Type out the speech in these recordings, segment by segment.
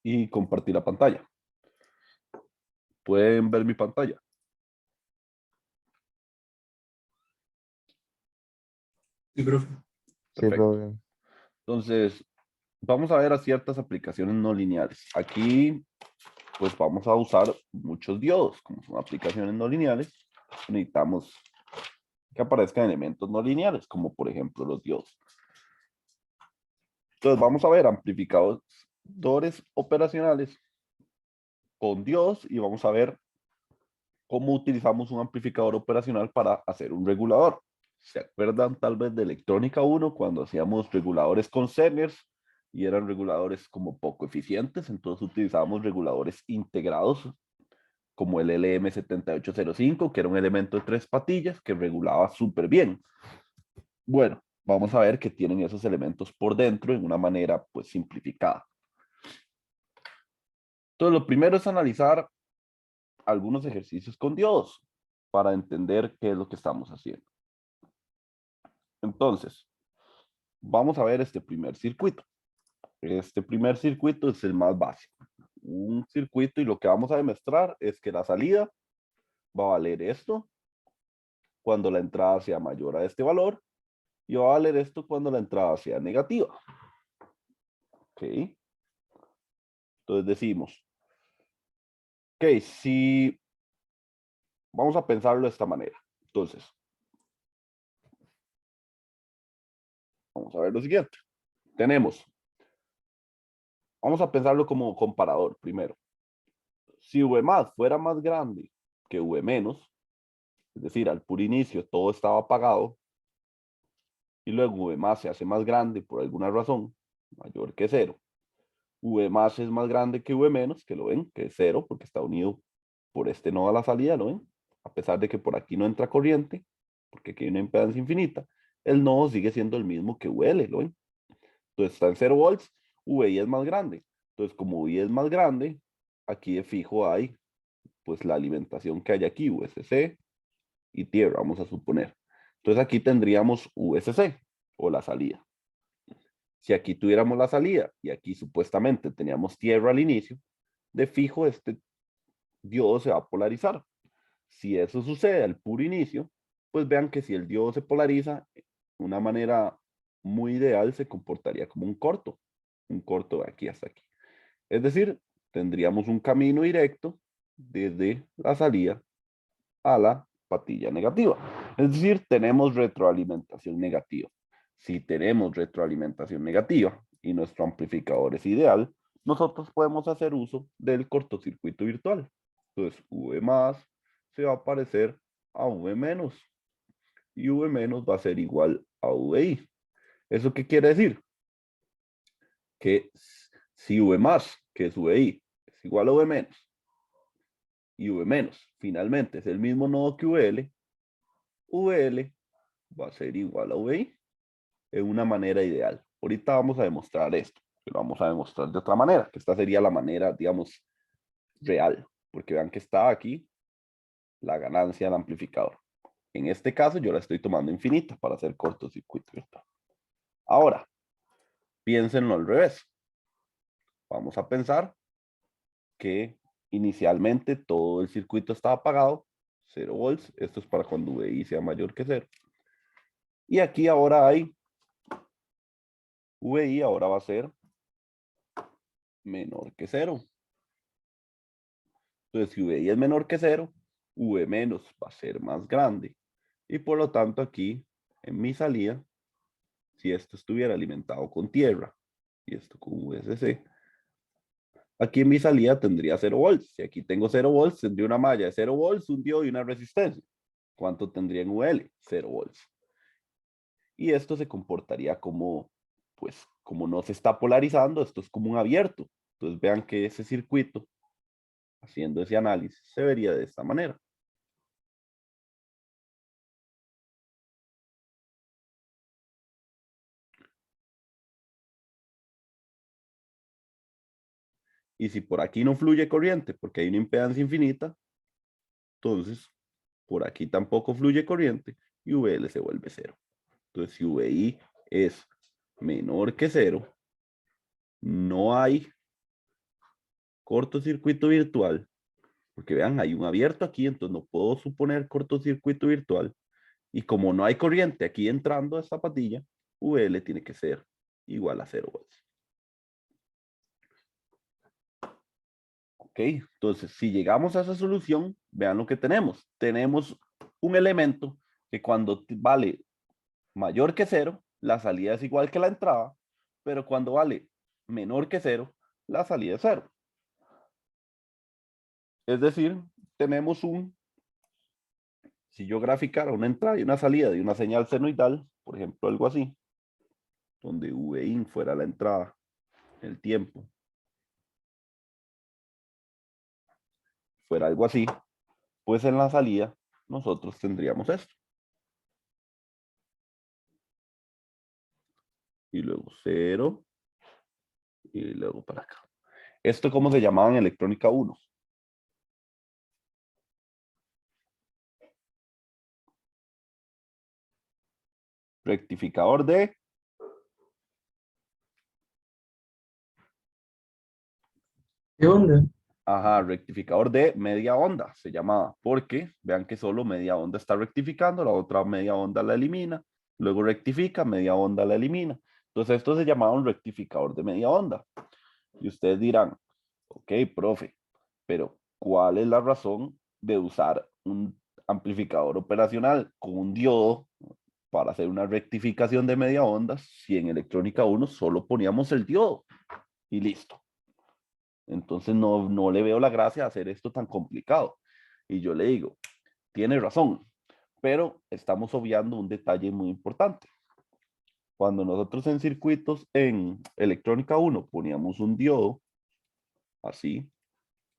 y compartir la pantalla. ¿Pueden ver mi pantalla? Sí, profe. Sí, Perfecto. profe. Entonces, vamos a ver a ciertas aplicaciones no lineales. Aquí, pues vamos a usar muchos diodos. Como son aplicaciones no lineales, necesitamos que aparezcan elementos no lineales, como por ejemplo los diodos. Entonces, vamos a ver amplificadores operacionales con diodos y vamos a ver cómo utilizamos un amplificador operacional para hacer un regulador. ¿Se acuerdan tal vez de electrónica 1 cuando hacíamos reguladores con Zenners y eran reguladores como poco eficientes? Entonces utilizábamos reguladores integrados como el LM7805, que era un elemento de 3 patillas que regulaba súper bien. Bueno, vamos a ver que tienen esos elementos por dentro en una manera pues simplificada. Entonces lo primero es analizar algunos ejercicios con diodos para entender qué es lo que estamos haciendo. Entonces, vamos a ver este primer circuito. Este primer circuito es el más básico. Un circuito y lo que vamos a demostrar es que la salida va a valer esto cuando la entrada sea mayor a este valor y va a valer esto cuando la entrada sea negativa. Ok. Entonces decimos, ok, si vamos a pensarlo de esta manera. Entonces, vamos a ver lo siguiente. Tenemos, vamos a pensarlo como comparador primero. Si V más fuera más grande que V menos, es decir, al puro inicio todo estaba apagado, y luego V más se hace más grande por alguna razón, mayor que cero. V más es más grande que V menos, que lo ven, que es cero, porque está unido por este nodo a la salida, ¿lo ven? A pesar de que por aquí no entra corriente, porque aquí hay una impedancia infinita, el nodo sigue siendo el mismo que VL, ¿lo ven? Entonces está en 0 volts, VI es más grande. Entonces como VI es más grande, aquí de fijo hay pues la alimentación que hay aquí, VSC y tierra, vamos a suponer. Entonces aquí tendríamos VSC o la salida. Si aquí tuviéramos la salida y aquí supuestamente teníamos tierra al inicio, de fijo este diodo se va a polarizar. Si eso sucede al puro inicio, pues vean que si el diodo se polariza, una manera muy ideal se comportaría como un corto de aquí hasta aquí. Es decir, tendríamos un camino directo desde la salida a la patilla negativa. Es decir, tenemos retroalimentación negativa. Si tenemos retroalimentación negativa y nuestro amplificador es ideal, nosotros podemos hacer uso del cortocircuito virtual. Entonces, V más se va a parecer a V menos y V menos va a ser igual a VI. ¿Eso qué quiere decir? Que si V más, que es VI, es igual a V menos y V menos finalmente es el mismo nodo que VL, VL va a ser igual a VI en una manera ideal. Ahorita vamos a demostrar esto, pero vamos a demostrar de otra manera, que esta sería la manera, digamos, real, porque vean que está aquí la ganancia del amplificador. En este caso yo la estoy tomando infinita para hacer cortocircuito virtual. Ahora, piénsenlo al revés. Vamos a pensar que inicialmente todo el circuito estaba apagado, 0 volts, esto es para cuando VI sea mayor que 0. Y aquí ahora hay VI, ahora va a ser menor que 0. Entonces, si VI es menor que 0, V menos va a ser más grande. Y por lo tanto, aquí en mi salida, si esto estuviera alimentado con tierra y esto con VSC, aquí en mi salida tendría 0 volts. Si aquí tengo 0 volts, tendría una malla de 0 volts, un diodo y una resistencia. ¿Cuánto tendría en UL? 0 volts. Y esto se comportaría como, pues, como no se está polarizando, esto es como un abierto. Entonces vean que ese circuito, haciendo ese análisis, se vería de esta manera. Y si por aquí no fluye corriente, porque hay una impedancia infinita, entonces por aquí tampoco fluye corriente y VL se vuelve cero. Entonces si VI es menor que cero, no hay cortocircuito virtual, porque vean, hay un abierto aquí, entonces no puedo suponer cortocircuito virtual. Y como no hay corriente aquí entrando a esta patilla, VL tiene que ser igual a 0 volts. Ok, entonces si llegamos a esa solución, vean lo que tenemos. Tenemos un elemento que cuando vale mayor que 0, la salida es igual que la entrada, pero cuando vale menor que 0, la salida es 0. Es decir, tenemos si yo graficara una entrada y una salida de una señal senoidal, por ejemplo, algo así, donde Vin fuera la entrada, el tiempo, fuera algo así, pues en la salida nosotros tendríamos esto. Y luego 0, y luego para acá. ¿Esto cómo se llamaba en electrónica 1? Rectificador de... ¿Qué onda? Ajá, rectificador de media onda se llamaba, porque vean que solo media onda está rectificando, la otra media onda la elimina, luego rectifica, media onda la elimina. Entonces esto se llamaba un rectificador de media onda. Y ustedes dirán, ok, profe, pero ¿cuál es la razón de usar un amplificador operacional con un diodo para hacer una rectificación de media onda si en electrónica 1 solo poníamos el diodo y listo? Entonces no le veo la gracia de hacer esto tan complicado. Y yo le digo, tiene razón, pero estamos obviando un detalle muy importante. Cuando nosotros en circuitos en electrónica 1 poníamos un diodo, así,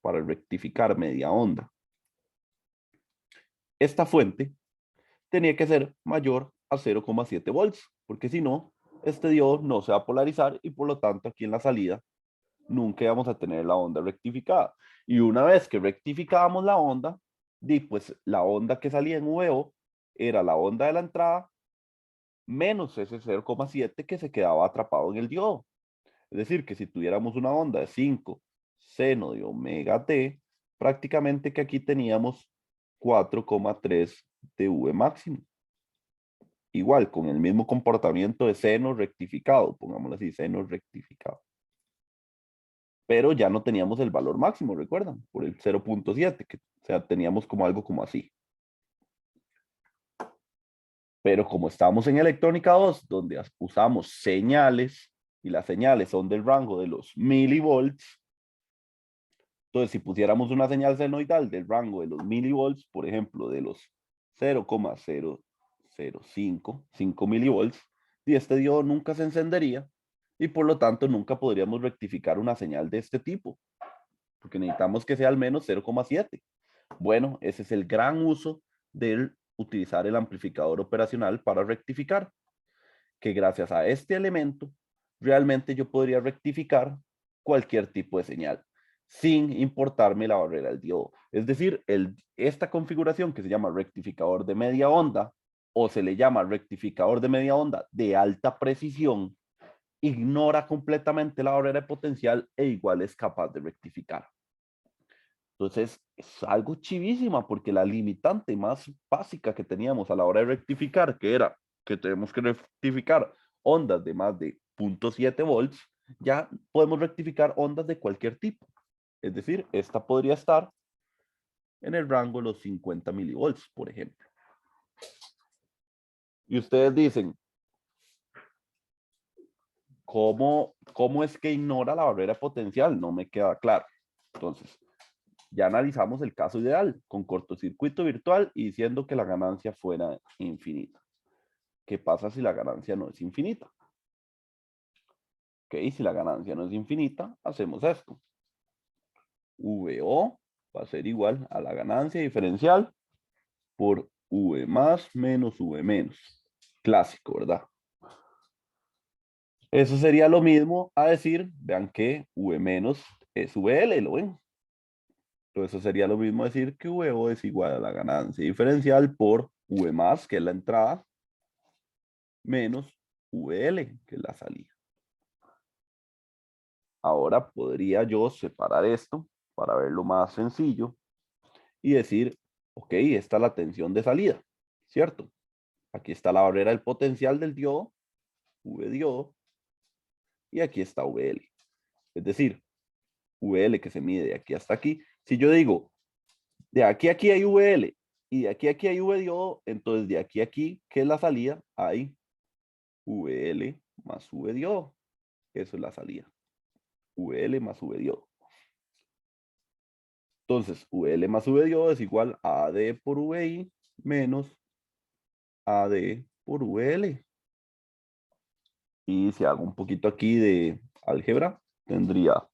para rectificar media onda, esta fuente tenía que ser mayor a 0,7 volts, porque si no, este diodo no se va a polarizar y por lo tanto aquí en la salida nunca íbamos a tener la onda rectificada. Y una vez que rectificábamos la onda, pues la onda que salía en VO era la onda de la entrada menos ese 0,7 que se quedaba atrapado en el diodo. Es decir, que si tuviéramos una onda de 5 seno de omega t, prácticamente que aquí teníamos 4,3 de V máximo. Igual, con el mismo comportamiento de seno rectificado, pongámoslo así, seno rectificado. Pero ya no teníamos el valor máximo, recuerdan, por el 0,7, que o sea, teníamos como algo como así. Pero como estamos en electrónica 2, donde usamos señales, y las señales son del rango de los milivolts, entonces si pusiéramos una señal senoidal del rango de los milivolts, por ejemplo, de los 0,005 milivolts, y este diodo nunca se encendería, y por lo tanto nunca podríamos rectificar una señal de este tipo, porque necesitamos que sea al menos 0,7. Bueno, ese es el gran uso de utilizar el amplificador operacional para rectificar, que gracias a este elemento, realmente yo podría rectificar cualquier tipo de señal, sin importarme la barrera del diodo. Es decir, esta configuración que se llama rectificador de media onda, o se le llama rectificador de media onda de alta precisión, ignora completamente la barrera de potencial e igual es capaz de rectificar. Entonces, es algo chivísima porque la limitante más básica que teníamos a la hora de rectificar, que era que tenemos que rectificar ondas de más de 0,7 volts, ya podemos rectificar ondas de cualquier tipo. Es decir, esta podría estar en el rango de los 50 milivolts, por ejemplo. Y ustedes dicen, ¿cómo es que ignora la barrera potencial? No me queda claro. Entonces, ya analizamos el caso ideal con cortocircuito virtual y diciendo que la ganancia fuera infinita. ¿Qué pasa si la ganancia no es infinita? Ok, si la ganancia no es infinita, hacemos esto. VO va a ser igual a la ganancia diferencial por V más menos V menos. Clásico, ¿verdad? Eso sería lo mismo a decir, vean que V menos es VL, ¿lo ven? Entonces eso sería lo mismo decir que VO es igual a la ganancia diferencial por V más, que es la entrada, menos VL, que es la salida. Ahora podría yo separar esto para verlo más sencillo y decir, ok, esta es la tensión de salida, ¿cierto? Aquí está la barrera del potencial del diodo, V diodo, y aquí está VL. Es decir, VL que se mide de aquí hasta aquí. Si yo digo, de aquí a aquí hay VL y de aquí a aquí hay V diodo, entonces de aquí a aquí, ¿qué es la salida? Hay VL más V diodo. Eso es la salida. VL más V diodo. Entonces, VL más V diodo es igual a AD por VI menos AD por VL. Y si hago un poquito aquí de álgebra, tendría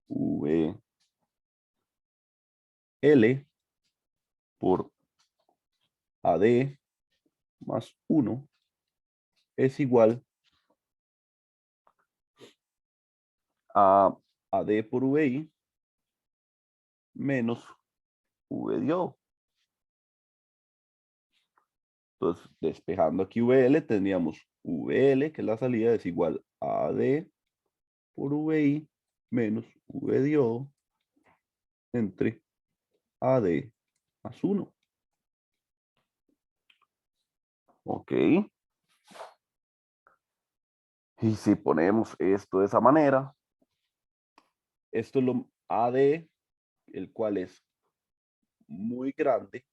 VL por AD más 1 es igual a AD por VI menos V diodo. Entonces, despejando aquí VL, tendríamos VL, que es la salida, es igual a AD por VI menos V diodo entre AD más 1. Ok. Y si ponemos esto de esa manera, esto es lo AD, el cual es muy grande,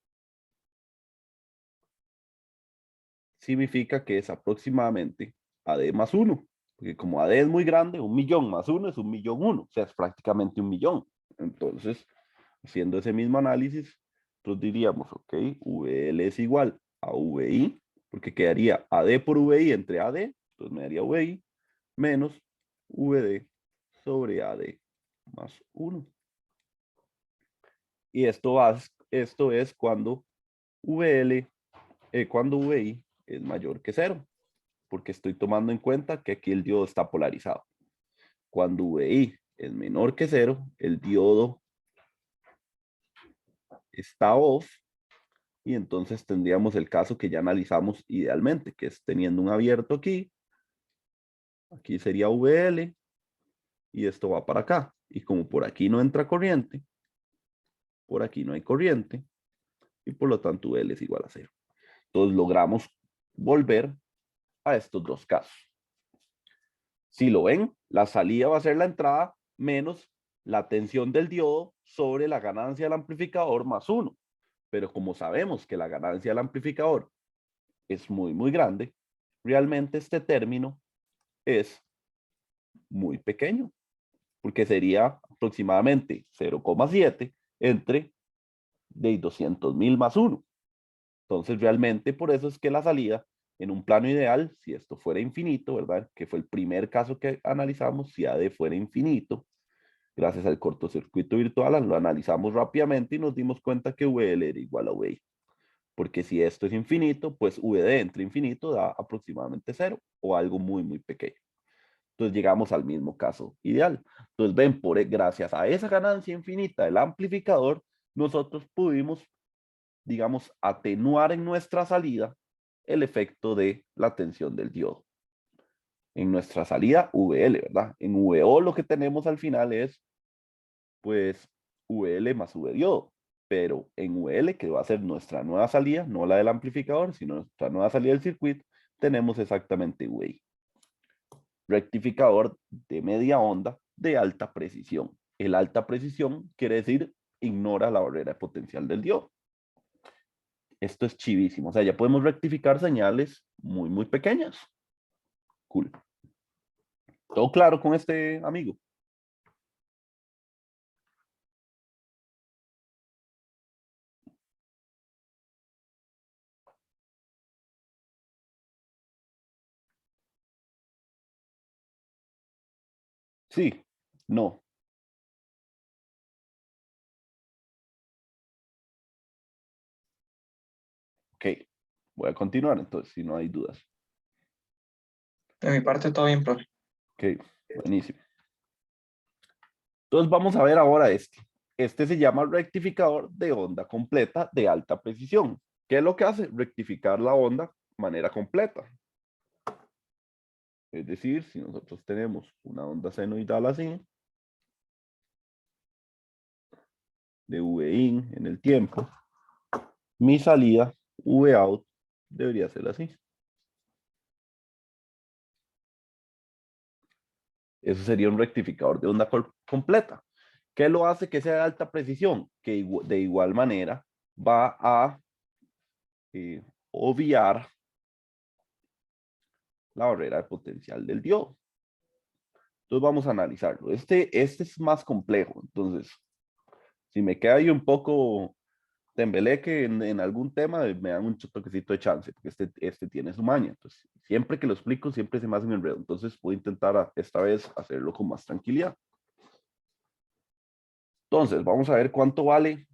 significa que es aproximadamente AD más 1. Porque como AD es muy grande, 1.000.000 más 1 es 1.000.001. O sea, es prácticamente 1.000.000. Entonces, haciendo ese mismo análisis, nosotros diríamos, ok, VL es igual a VI, porque quedaría AD por VI entre AD, entonces me daría VI, menos VD sobre AD más 1. Y esto es cuando VL, cuando VI es mayor que 0, porque estoy tomando en cuenta que aquí el diodo está polarizado. Cuando VI es menor que 0, el diodo está off, y entonces tendríamos el caso que ya analizamos idealmente, que es teniendo un abierto aquí, aquí sería VL, y esto va para acá. Y como por aquí no entra corriente, por aquí no hay corriente, y por lo tanto VL es igual a 0. Entonces logramos volver a estos dos casos. Si lo ven, la salida va a ser la entrada menos la tensión del diodo sobre la ganancia del amplificador más 1. Pero como sabemos que la ganancia del amplificador es muy, muy grande, realmente este término es muy pequeño, porque sería aproximadamente 0,7 entre de 200.000 más 1. Entonces, realmente por eso es que la salida en un plano ideal, si esto fuera infinito, ¿verdad? Que fue el primer caso que analizamos, si AD fuera infinito, gracias al cortocircuito virtual, lo analizamos rápidamente y nos dimos cuenta que VL era igual a VI. Porque si esto es infinito, pues VD entre infinito da aproximadamente 0 o algo muy, muy pequeño. Entonces llegamos al mismo caso ideal. Entonces ven, gracias a esa ganancia infinita del amplificador, nosotros pudimos, digamos, atenuar en nuestra salida el efecto de la tensión del diodo. En nuestra salida, VL, ¿verdad? En VO lo que tenemos al final es, pues, VL más V diodo. Pero en VL, que va a ser nuestra nueva salida, no la del amplificador, sino nuestra nueva salida del circuito, tenemos exactamente VI. Rectificador de media onda de alta precisión. El alta precisión quiere decir ignora la barrera de potencial del diodo. Esto es chivísimo. O sea, ya podemos rectificar señales muy, muy pequeñas. Cool. ¿Todo claro con este amigo? Sí, no. Ok. Voy a continuar entonces, si no hay dudas. De mi parte, todo bien, profe. Ok, buenísimo. Entonces vamos a ver ahora este. Este se llama rectificador de onda completa de alta precisión. ¿Qué es lo que hace? Rectificar la onda de manera completa. Es decir, si nosotros tenemos una onda senoidal así, de V in en el tiempo, mi salida V out debería ser así. Eso sería un rectificador de onda completa. ¿Qué lo hace que sea de alta precisión? Que de igual manera va a obviar la barrera de potencial del diodo. Entonces vamos a analizarlo. Este es más complejo. Entonces, si me queda ahí un poco tembeleque en algún tema, me dan un toquecito de chance, porque este tiene su maña. Entonces, siempre que lo explico, siempre se me hace un enredo. Entonces, voy a intentar esta vez hacerlo con más tranquilidad. Entonces, vamos a ver cuánto vale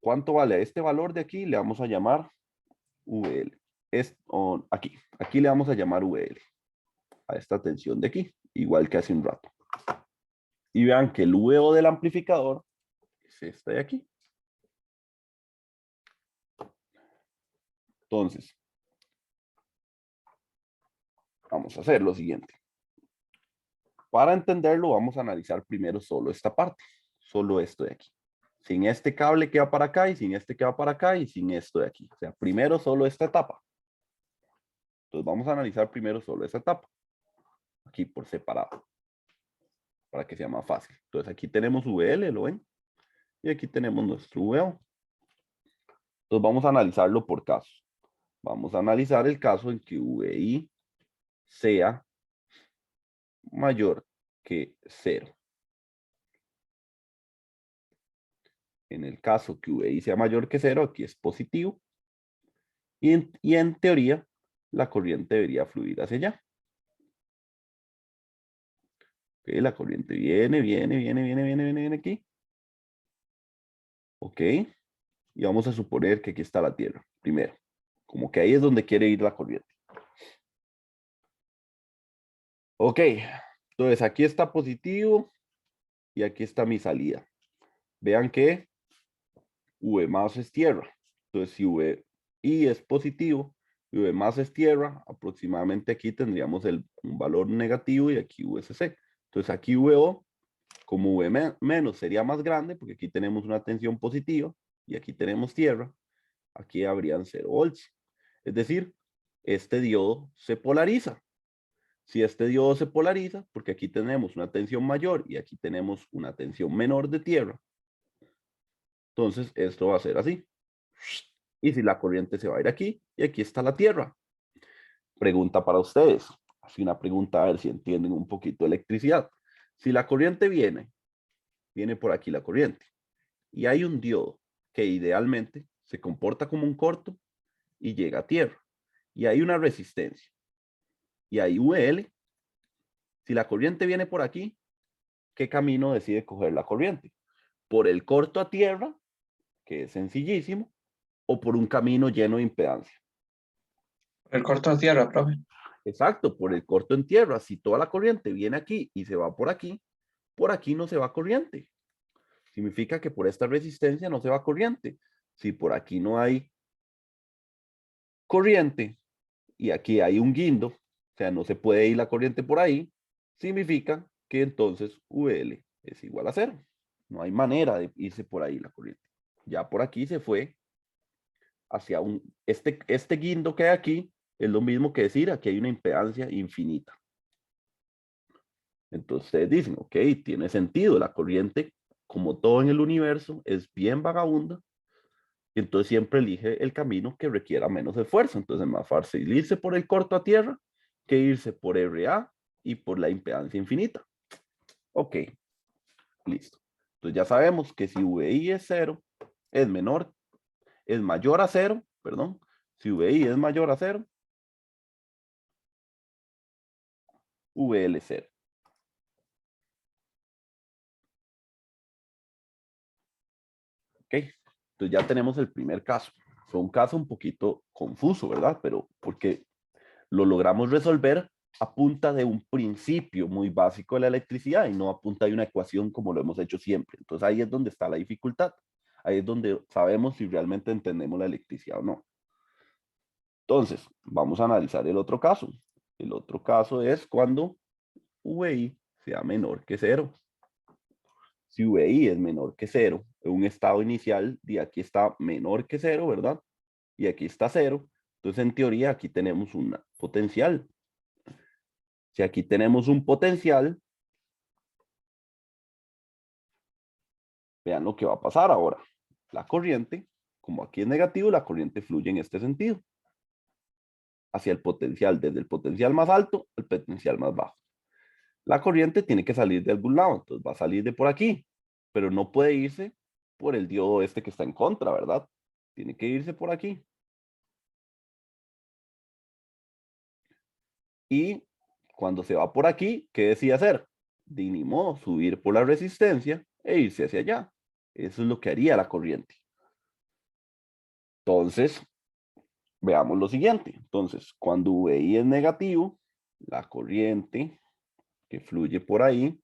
a este valor de aquí. Le vamos a llamar VL. Aquí le vamos a llamar VL a esta tensión de aquí, igual que hace un rato. Y vean que el VO del amplificador es este de aquí. Entonces, vamos a hacer lo siguiente. Para entenderlo, vamos a analizar primero solo esta parte, solo esto de aquí. Sin este cable que va para acá y sin este que va para acá y sin esto de aquí. O sea, primero solo esta etapa. Entonces vamos a analizar primero solo esta etapa. Aquí por separado. Para que sea más fácil. Entonces aquí tenemos VL, ¿lo ven? Y aquí tenemos nuestro VO. Entonces vamos a analizarlo por casos. Vamos a analizar el caso en que VI sea mayor que 0. En el caso que VI sea mayor que 0, aquí es positivo. Y en teoría, la corriente debería fluir hacia allá. Okay, la corriente viene aquí. Ok. Y vamos a suponer que aquí está la Tierra, primero. Como que ahí es donde quiere ir la corriente. Ok. Entonces, aquí está positivo y aquí está mi salida. Vean que V más es tierra. Entonces, si V I es positivo y V más es tierra, aproximadamente aquí tendríamos un valor negativo y aquí VSC. Entonces, aquí VO, como V menos sería más grande, porque aquí tenemos una tensión positiva y aquí tenemos tierra, aquí habrían 0 volts. Es decir, este diodo se polariza. Si este diodo se polariza, porque aquí tenemos una tensión mayor y aquí tenemos una tensión menor de tierra, entonces esto va a ser así. Y si la corriente se va a ir aquí, y aquí está la Tierra. Pregunta para ustedes. Así una pregunta a ver si entienden un poquito de electricidad. Si la corriente viene por aquí la corriente, y hay un diodo que idealmente se comporta como un corto y llega a Tierra, y hay una resistencia, y hay VL, si la corriente viene por aquí, ¿qué camino decide coger la corriente? ¿Por el corto a Tierra, que es sencillísimo, o por un camino lleno de impedancia? El corto de tierra, profe. Exacto, por el corto en tierra. Si toda la corriente viene aquí y se va por aquí no se va corriente. Significa que por esta resistencia no se va corriente. Si por aquí no hay corriente y aquí hay un guindo, o sea, no se puede ir la corriente por ahí, significa que entonces VL es igual a 0. No hay manera de irse por ahí la corriente. Ya por aquí se fue hacia este guindo que hay aquí es lo mismo que decir aquí hay una impedancia infinita. Entonces ustedes dicen, ok, tiene sentido, la corriente, como todo en el universo, es bien vagabunda, y entonces siempre elige el camino que requiera menos esfuerzo. Entonces es más fácil irse por el corto a tierra que irse por RA y por la impedancia infinita. Ok, listo. Entonces ya sabemos que si VI es 0, es mayor a 0, perdón, si VI es mayor a 0, VL es 0. Ok, entonces ya tenemos el primer caso. Fue un caso un poquito confuso, ¿verdad? Pero porque lo logramos resolver a punta de un principio muy básico de la electricidad y no a punta de una ecuación como lo hemos hecho siempre. Entonces ahí es donde está la dificultad. Ahí es donde sabemos si realmente entendemos la electricidad o no. Entonces, vamos a analizar el otro caso. El otro caso es cuando VI sea menor que 0. Si VI es menor que 0, en un estado inicial, de aquí está menor que 0, ¿verdad? Y aquí está 0. Entonces, en teoría, aquí tenemos un potencial. Si aquí tenemos un potencial, vean lo que va a pasar ahora. La corriente, como aquí es negativo, la corriente fluye en este sentido. Hacia el potencial, desde el potencial más alto al potencial más bajo. La corriente tiene que salir de algún lado, entonces va a salir de por aquí, pero no puede irse por el diodo este que está en contra, ¿verdad? Tiene que irse por aquí. Y cuando se va por aquí, ¿qué decide hacer? De ni modo, subir por la resistencia e irse hacia allá. Eso es lo que haría la corriente. Entonces, veamos lo siguiente. Entonces, cuando VI es negativo, la corriente que fluye por ahí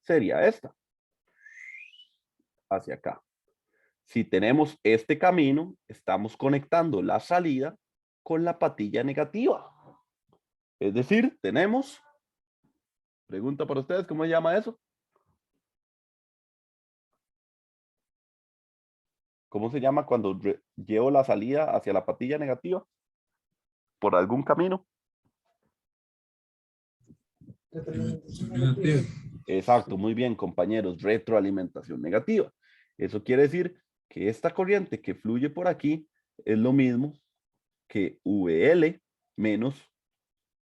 sería esta, hacia acá. Si tenemos este camino, estamos conectando la salida con la patilla negativa. Es decir, tenemos, pregunta para ustedes, ¿cómo se llama eso? ¿Cómo se llama cuando llevo la salida hacia la patilla negativa? ¿Por algún camino? Negativo. Exacto, muy bien, compañeros, retroalimentación negativa. Eso quiere decir que esta corriente que fluye por aquí es lo mismo que VL menos,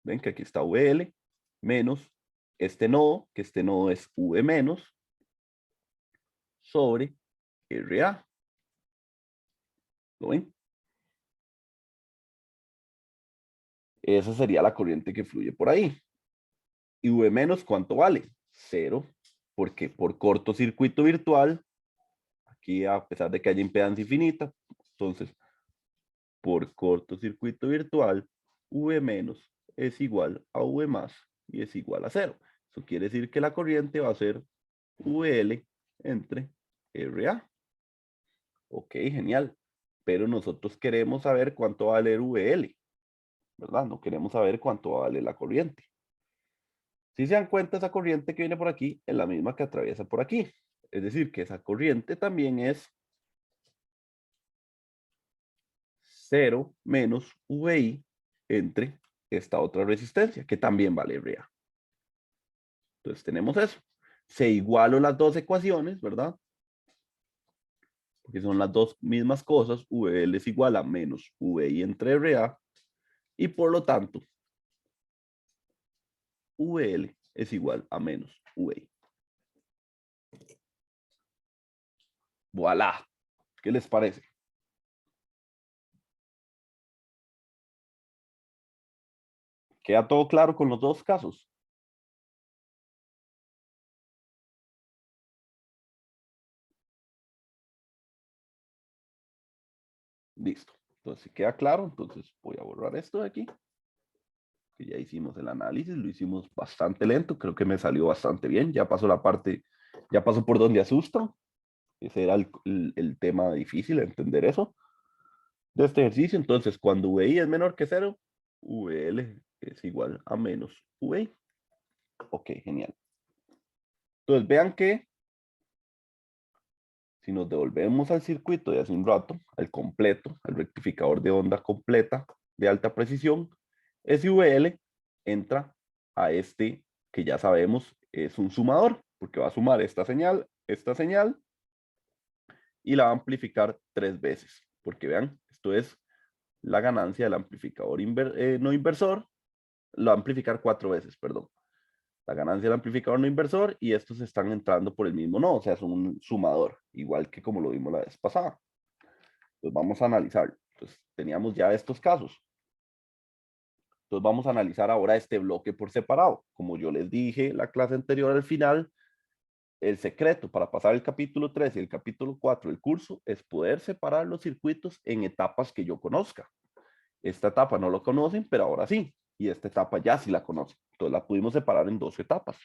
ven que aquí está VL, menos este nodo, que este nodo es V menos, sobre RA. ¿Lo ven? Esa sería la corriente que fluye por ahí. Y V menos, ¿cuánto vale? 0, porque por cortocircuito virtual, aquí a pesar de que haya impedancia infinita, entonces, por cortocircuito virtual, V menos es igual a V más y es igual a 0. Eso quiere decir que la corriente va a ser VL entre RA. Ok, genial. Pero nosotros queremos saber cuánto va a valer VL, ¿verdad? No queremos saber cuánto va a valer la corriente. Si se dan cuenta, esa corriente que viene por aquí es la misma que atraviesa por aquí. Es decir, que esa corriente también es 0 menos VI entre esta otra resistencia, que también vale RA. Entonces tenemos eso. Se igualan las dos ecuaciones, ¿verdad? Porque son las dos mismas cosas. VL es igual a menos VI entre RA. Y por lo tanto, VL es igual a menos VI. Voilà. ¿Qué les parece? ¿Queda todo claro con los dos casos? Listo. Entonces, si queda claro, entonces voy a borrar esto de aquí. Que ya hicimos el análisis, lo hicimos bastante lento, creo que me salió bastante bien. Ya pasó la parte, ya pasó por donde asustan. Ese era el tema difícil, entender eso de este ejercicio. Entonces, cuando VI es menor que 0, VL es igual a menos VI. Ok, genial. Entonces, vean que si nos devolvemos al circuito de hace un rato, al completo, al rectificador de onda completa de alta precisión, SVL entra a este que ya sabemos es un sumador, porque va a sumar esta señal, y la va a amplificar 3 veces, porque vean, esto es la ganancia del amplificador no inversor, lo va a amplificar 4 veces, perdón. La ganancia del amplificador no inversor y estos están entrando por el mismo nodo, o sea, son un sumador, igual que como lo vimos la vez pasada. Entonces vamos a analizarlo. Entonces teníamos ya estos casos. Entonces vamos a analizar ahora este bloque por separado. Como yo les dije la clase anterior al final, el secreto para pasar el capítulo 3 y el capítulo 4 del curso es poder separar los circuitos en etapas que yo conozca. Esta etapa no lo conocen, pero ahora sí. Y esta etapa ya sí la conocen. Entonces la pudimos separar en 2 etapas.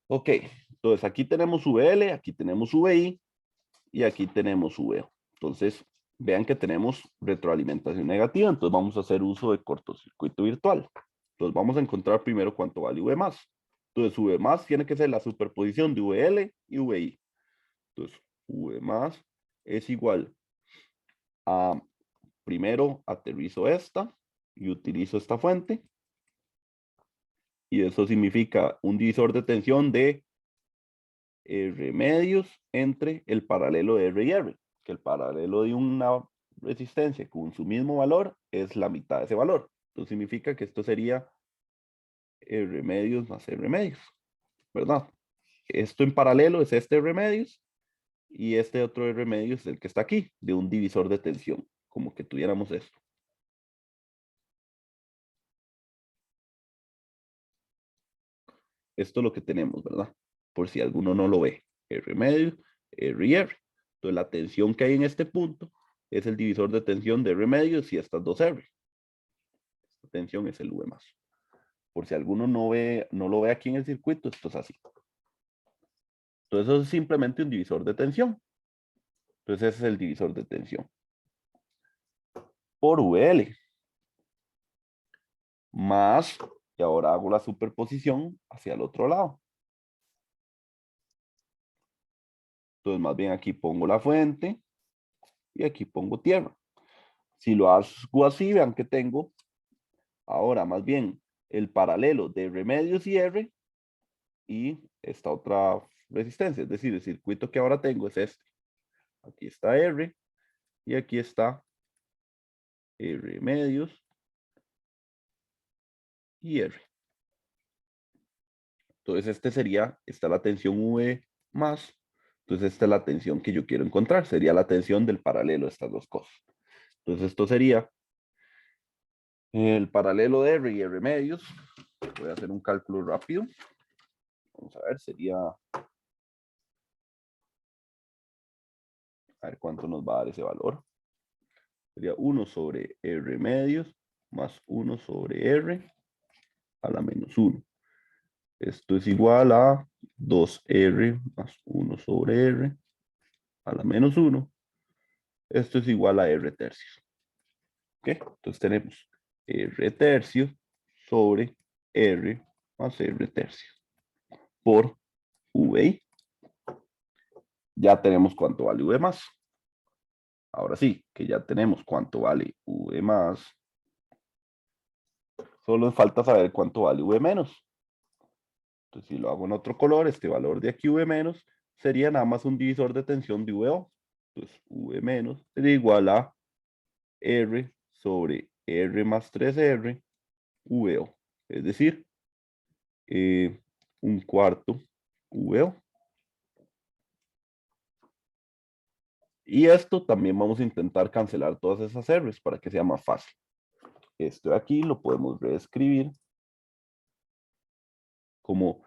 Ok, entonces aquí tenemos VL, aquí tenemos VI y aquí tenemos VO. Entonces, vean que tenemos retroalimentación negativa, entonces vamos a hacer uso de cortocircuito virtual. Entonces vamos a encontrar primero cuánto vale V más. Entonces V más tiene que ser la superposición de VL y VI. Entonces V más es igual a, primero aterrizo esta y utilizo esta fuente. Y eso significa un divisor de tensión de R medios entre el paralelo de R y R, que el paralelo de una resistencia con su mismo valor es la mitad de ese valor. Entonces significa que esto sería R medios más R medios, ¿verdad? Esto en paralelo es este R medios y este otro R medios es el que está aquí, de un divisor de tensión, como que tuviéramos esto. Esto es lo que tenemos, ¿verdad? Por si alguno no lo ve. R medios, R y R. Entonces la tensión que hay en este punto es el divisor de tensión de R medios y estas dos R. Esta tensión es el V más. Por si alguno no lo ve aquí en el circuito, esto es así. Entonces eso es simplemente un divisor de tensión. Entonces ese es el divisor de tensión. Por VL. Más, y ahora hago la superposición hacia el otro lado. Entonces más bien aquí pongo la fuente y aquí pongo tierra. Si lo hago así, vean que tengo ahora más bien el paralelo de R medios y R y esta otra resistencia. Es decir, el circuito que ahora tengo es este. Aquí está R y aquí está R medios y R. Entonces esta es la tensión V más. Entonces esta es la tensión que yo quiero encontrar. Sería la tensión del paralelo de estas dos cosas. Entonces esto sería el paralelo de R y R medios. Voy a hacer un cálculo rápido. Vamos a ver, sería... A ver cuánto nos va a dar ese valor. Sería 1 sobre R medios más 1 sobre R a la menos 1. Esto es igual a 2R más 1 sobre R a la menos 1. Esto es igual a R tercios. ¿Ok? Entonces tenemos R tercios sobre R más R tercios por VI. Ya tenemos cuánto vale V más. Ahora sí, que ya tenemos cuánto vale V más. Solo falta saber cuánto vale V menos. Entonces, si lo hago en otro color, este valor de aquí, V menos, sería nada más un divisor de tensión de VO. Entonces, V menos sería igual a R sobre R más 3R VO. Es decir, un cuarto VO. Y esto también vamos a intentar cancelar todas esas R's para que sea más fácil. Esto de aquí lo podemos reescribir como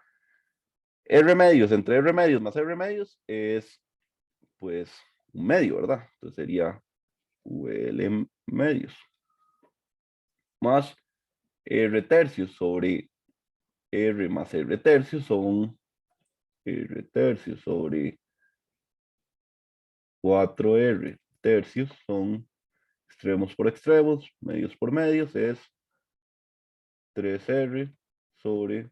R medios entre R medios más R medios es pues un medio, ¿verdad? Entonces sería VL medios más R tercios sobre R más R tercios son R tercios sobre 4R tercios son extremos por extremos, medios por medios, es 3R sobre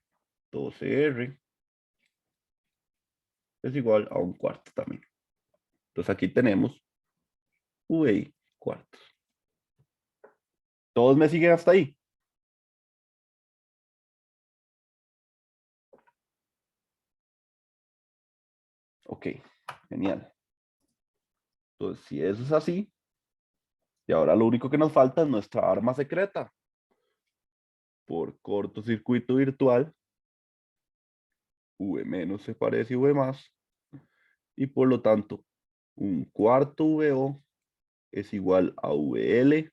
12R es igual a un cuarto también. Entonces aquí tenemos VI cuartos. ¿Todos me siguen hasta ahí? Ok, genial. Entonces, si eso es así, y ahora lo único que nos falta es nuestra arma secreta. Por cortocircuito virtual, V menos se parece a V más, y por lo tanto, un cuarto VO es igual a VL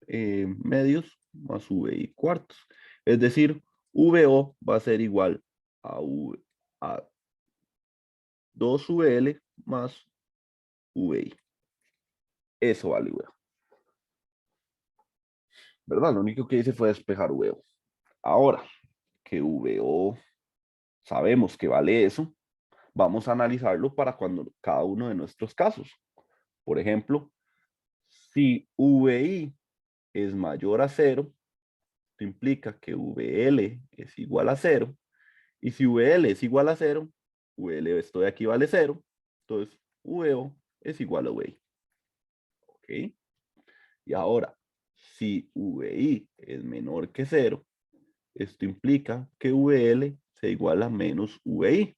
medios más VI cuartos. Es decir, VO va a ser igual a 2VL más VI. Eso vale VO. ¿Verdad? Lo único que hice fue despejar VO. Ahora que VO sabemos que vale eso, vamos a analizarlo para cada uno de nuestros casos. Por ejemplo, si VI es mayor a 0, esto implica que VL es igual a 0. Y si VL es igual a 0, VL esto de aquí vale 0. Entonces, VO es igual a VI. ¿Ok? Y ahora, si VI es menor que 0, esto implica que VL se iguala a menos VI.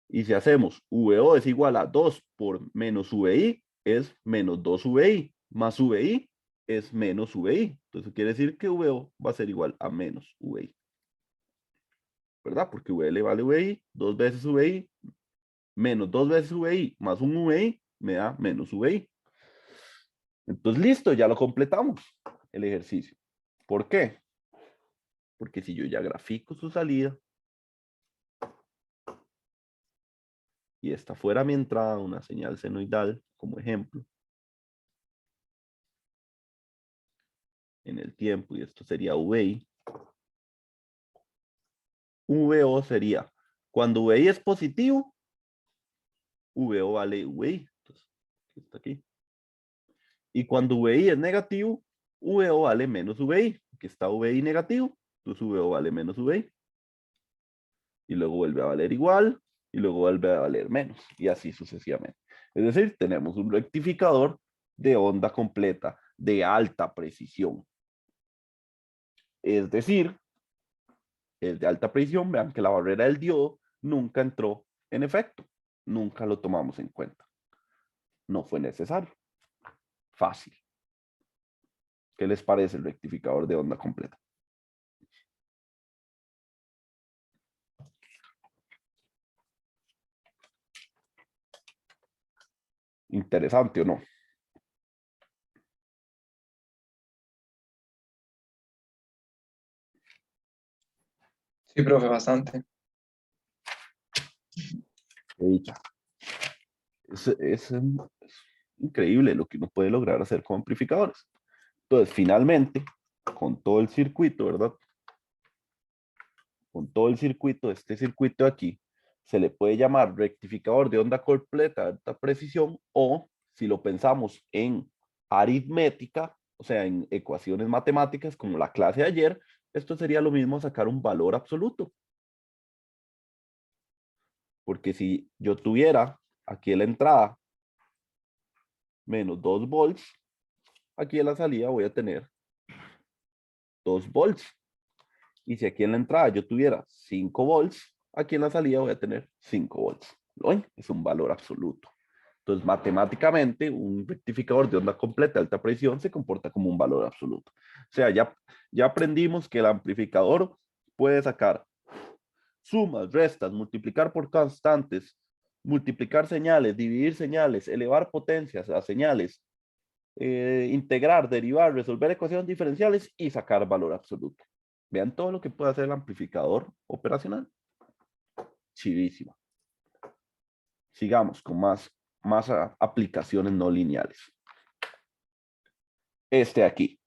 Y si hacemos VO es igual a 2 por menos VI, es menos 2VI, más VI es menos VI. Entonces quiere decir que VO va a ser igual a menos VI. ¿Verdad? Porque VL vale VI, 2 veces VI, menos 2 veces VI, más un VI, me da menos VI. Entonces listo, ya lo completamos, el ejercicio. ¿Por qué? Porque si yo ya grafico su salida, y esta fuera mi entrada, una señal senoidal, como ejemplo, en el tiempo, y esto sería VI, VO sería, cuando VI es positivo, VO vale VI. Entonces, está aquí. Y cuando VI es negativo, VO vale menos VI. Aquí está VI negativo, entonces VO vale menos VI. Y luego vuelve a valer igual, y luego vuelve a valer menos, y así sucesivamente. Es decir, tenemos un rectificador de onda completa de alta precisión. Es decir, es de alta precisión, vean que la barrera del diodo nunca entró en efecto, nunca lo tomamos en cuenta. No fue necesario. Fácil. ¿Qué les parece el rectificador de onda completa? ¿Interesante o no? Sí, profe, bastante. He dicho. Es increíble lo que uno puede lograr hacer con amplificadores. Entonces, finalmente, con todo el circuito, ¿verdad? Con todo el circuito, este circuito de aquí, se le puede llamar rectificador de onda completa de alta precisión o, si lo pensamos en aritmética, o sea, en ecuaciones matemáticas como la clase de ayer, esto sería lo mismo sacar un valor absoluto. Porque si yo tuviera aquí en la entrada menos 2 volts, aquí en la salida voy a tener 2 volts. Y si aquí en la entrada yo tuviera 5 volts, aquí en la salida voy a tener 5 volts. ¿Lo ven? Es un valor absoluto. Entonces, matemáticamente, un rectificador de onda completa de alta presión se comporta como un valor absoluto. O sea, ya aprendimos que el amplificador puede sacar sumas, restas, multiplicar por constantes, multiplicar señales, dividir señales, elevar potencias a señales, integrar, derivar, resolver ecuaciones diferenciales y sacar valor absoluto. Vean todo lo que puede hacer el amplificador operacional. Chivísima. Sigamos con más aplicaciones no lineales. Este aquí.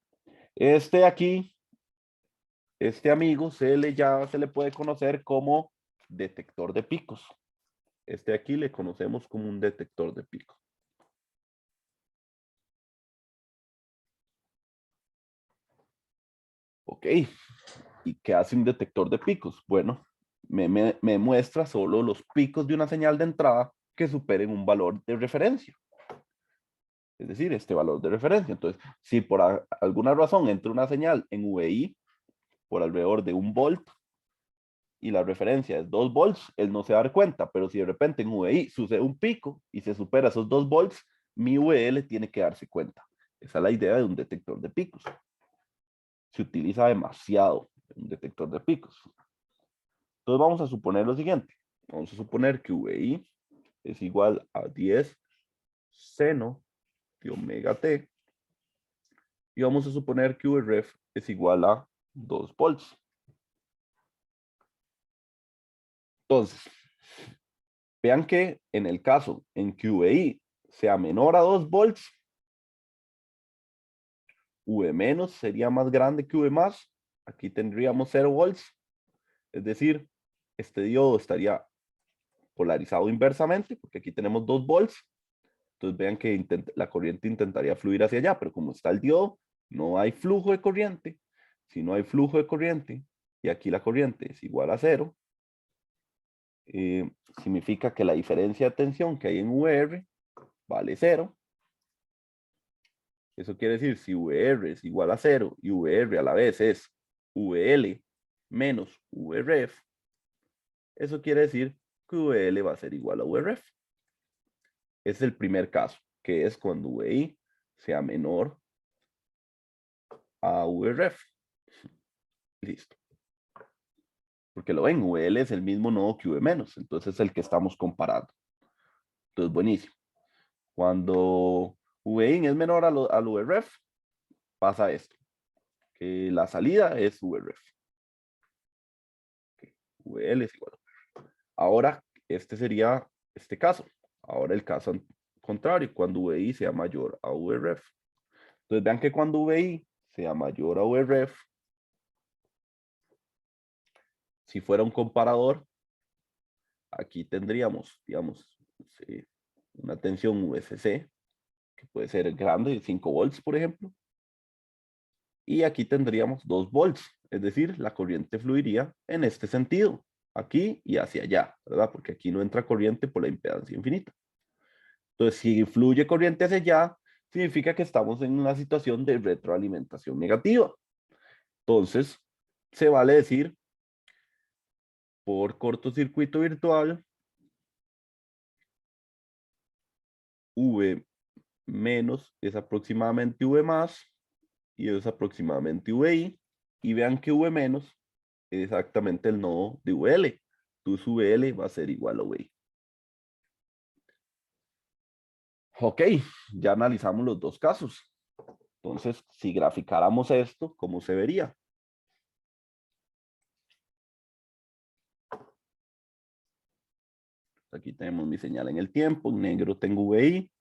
Este aquí, este amigo ya se le puede conocer como detector de picos. Este aquí le conocemos como un detector de picos. Ok. ¿Y qué hace un detector de picos? Bueno, me muestra solo los picos de una señal de entrada que superen un valor de referencia. Es decir, este valor de referencia. Entonces, si por alguna razón entra una señal en VI por alrededor de 1 volt y la referencia es 2 volts, él no se va a dar cuenta, pero si de repente en VI sucede un pico y se supera esos 2 volts, mi VL tiene que darse cuenta. Esa es la idea de un detector de picos. Se utiliza demasiado un detector de picos. Entonces vamos a suponer lo siguiente. Vamos a suponer que VI es igual a 10 seno de omega t. Y vamos a suponer que VREF es igual a 2 volts. Entonces, vean que en el caso en que VI sea menor a 2 volts, V menos sería más grande que V más. Aquí tendríamos 0 volts. Es decir, este diodo estaría polarizado inversamente, porque aquí tenemos 2 volts. Entonces vean que la corriente intentaría fluir hacia allá, pero como está el diodo, no hay flujo de corriente. Si no hay flujo de corriente y aquí la corriente es igual a 0, significa que la diferencia de tensión que hay en VR vale 0. Eso quiere decir, si VR es igual a 0 y VR a la vez es VL menos VRF, eso quiere decir que VL va a ser igual a VRF. Es el primer caso, que es cuando VI sea menor a VRF. Listo. Porque lo ven, VL es el mismo nodo que V menos, entonces es el que estamos comparando. Entonces, buenísimo. Cuando VI es menor al VRF, pasa esto, que la salida es VRF. Okay. VL es igual a VRF. Ahora, este sería este caso. Ahora el caso contrario, cuando VI sea mayor a VRF. Entonces, vean que cuando VI sea mayor a VRF, si fuera un comparador, aquí tendríamos, digamos, una tensión VCC, que puede ser grande, 5 volts, por ejemplo. Y aquí tendríamos 2 volts, es decir, la corriente fluiría en este sentido, aquí y hacia allá, ¿verdad? Porque aquí no entra corriente por la impedancia infinita. Entonces, si fluye corriente hacia allá, significa que estamos en una situación de retroalimentación negativa. Entonces, se vale decir, por cortocircuito virtual, V menos es aproximadamente V más y es aproximadamente VI. Y vean que V menos es exactamente el nodo de VL. Entonces VL va a ser igual a VI. Ok, ya analizamos los dos casos. Entonces, si graficáramos esto, ¿cómo se vería? Aquí tenemos mi señal en el tiempo. En negro tengo VI,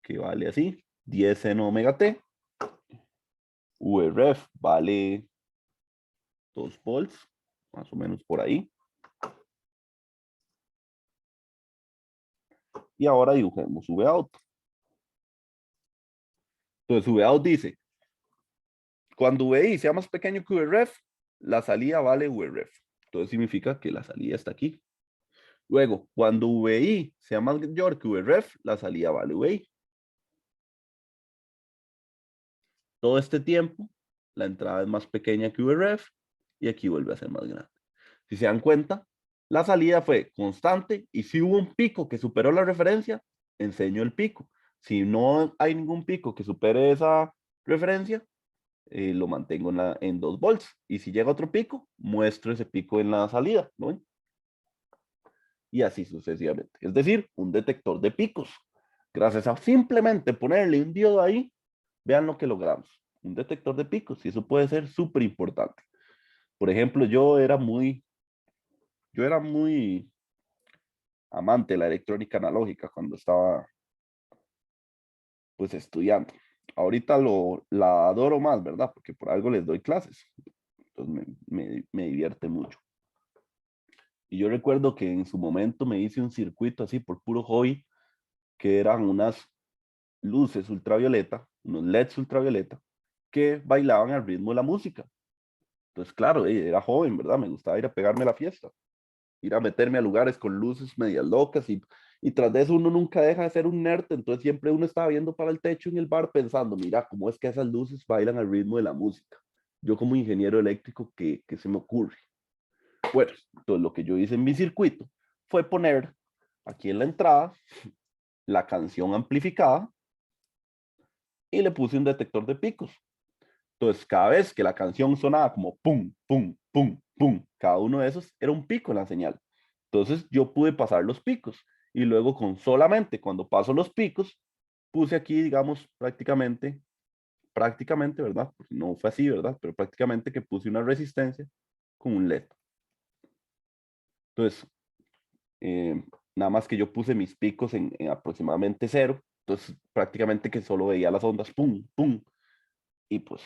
que vale así, 10 en omega t. VREF vale 2 volts, más o menos por ahí. Y ahora dibujemos Vout. Entonces Vout dice, cuando VI sea más pequeño que VREF, la salida vale VREF. Entonces significa que la salida está aquí. Luego, cuando VI sea mayor que VREF, la salida vale VI. Todo este tiempo, la entrada es más pequeña que VREF y aquí vuelve a ser más grande. Si se dan cuenta, la salida fue constante y si hubo un pico que superó la referencia, enseño el pico. Si no hay ningún pico que supere esa referencia, lo mantengo en 2 volts. Y si llega otro pico, muestro ese pico en la salida, ¿no? Y así sucesivamente. Es decir, un detector de picos. Gracias a simplemente ponerle un diodo ahí, vean lo que logramos. Un detector de picos, y eso puede ser súper importante. Por ejemplo, yo era muy amante de la electrónica analógica cuando estaba pues estudiando. Ahorita la adoro más, ¿verdad? Porque por algo les doy clases. Entonces me divierte mucho. Y yo recuerdo que en su momento me hice un circuito así por puro hobby, que eran unas luces ultravioleta, unos LEDs ultravioleta, que bailaban al ritmo de la música. Entonces, claro, era joven, ¿verdad? Me gustaba ir a pegarme a la fiesta, ir a meterme a lugares con luces medias locas y tras de eso uno nunca deja de ser un nerd, entonces siempre uno estaba viendo para el techo en el bar pensando, mira, ¿cómo es que esas luces bailan al ritmo de la música? Yo como ingeniero eléctrico, ¿qué se me ocurre? Bueno, entonces lo que yo hice en mi circuito fue poner aquí en la entrada la canción amplificada y le puse un detector de picos. Entonces, cada vez que la canción sonaba como pum, pum, pum, pum, cada uno de esos era un pico en la señal. Entonces, yo pude pasar los picos y luego con solamente cuando paso los picos, puse aquí, digamos, prácticamente, ¿verdad? Porque no fue así, ¿verdad? Pero prácticamente que puse una resistencia con un LED. Entonces, eh, nada más que yo puse mis picos en aproximadamente 0, entonces prácticamente que solo veía las ondas, pum, pum, y pues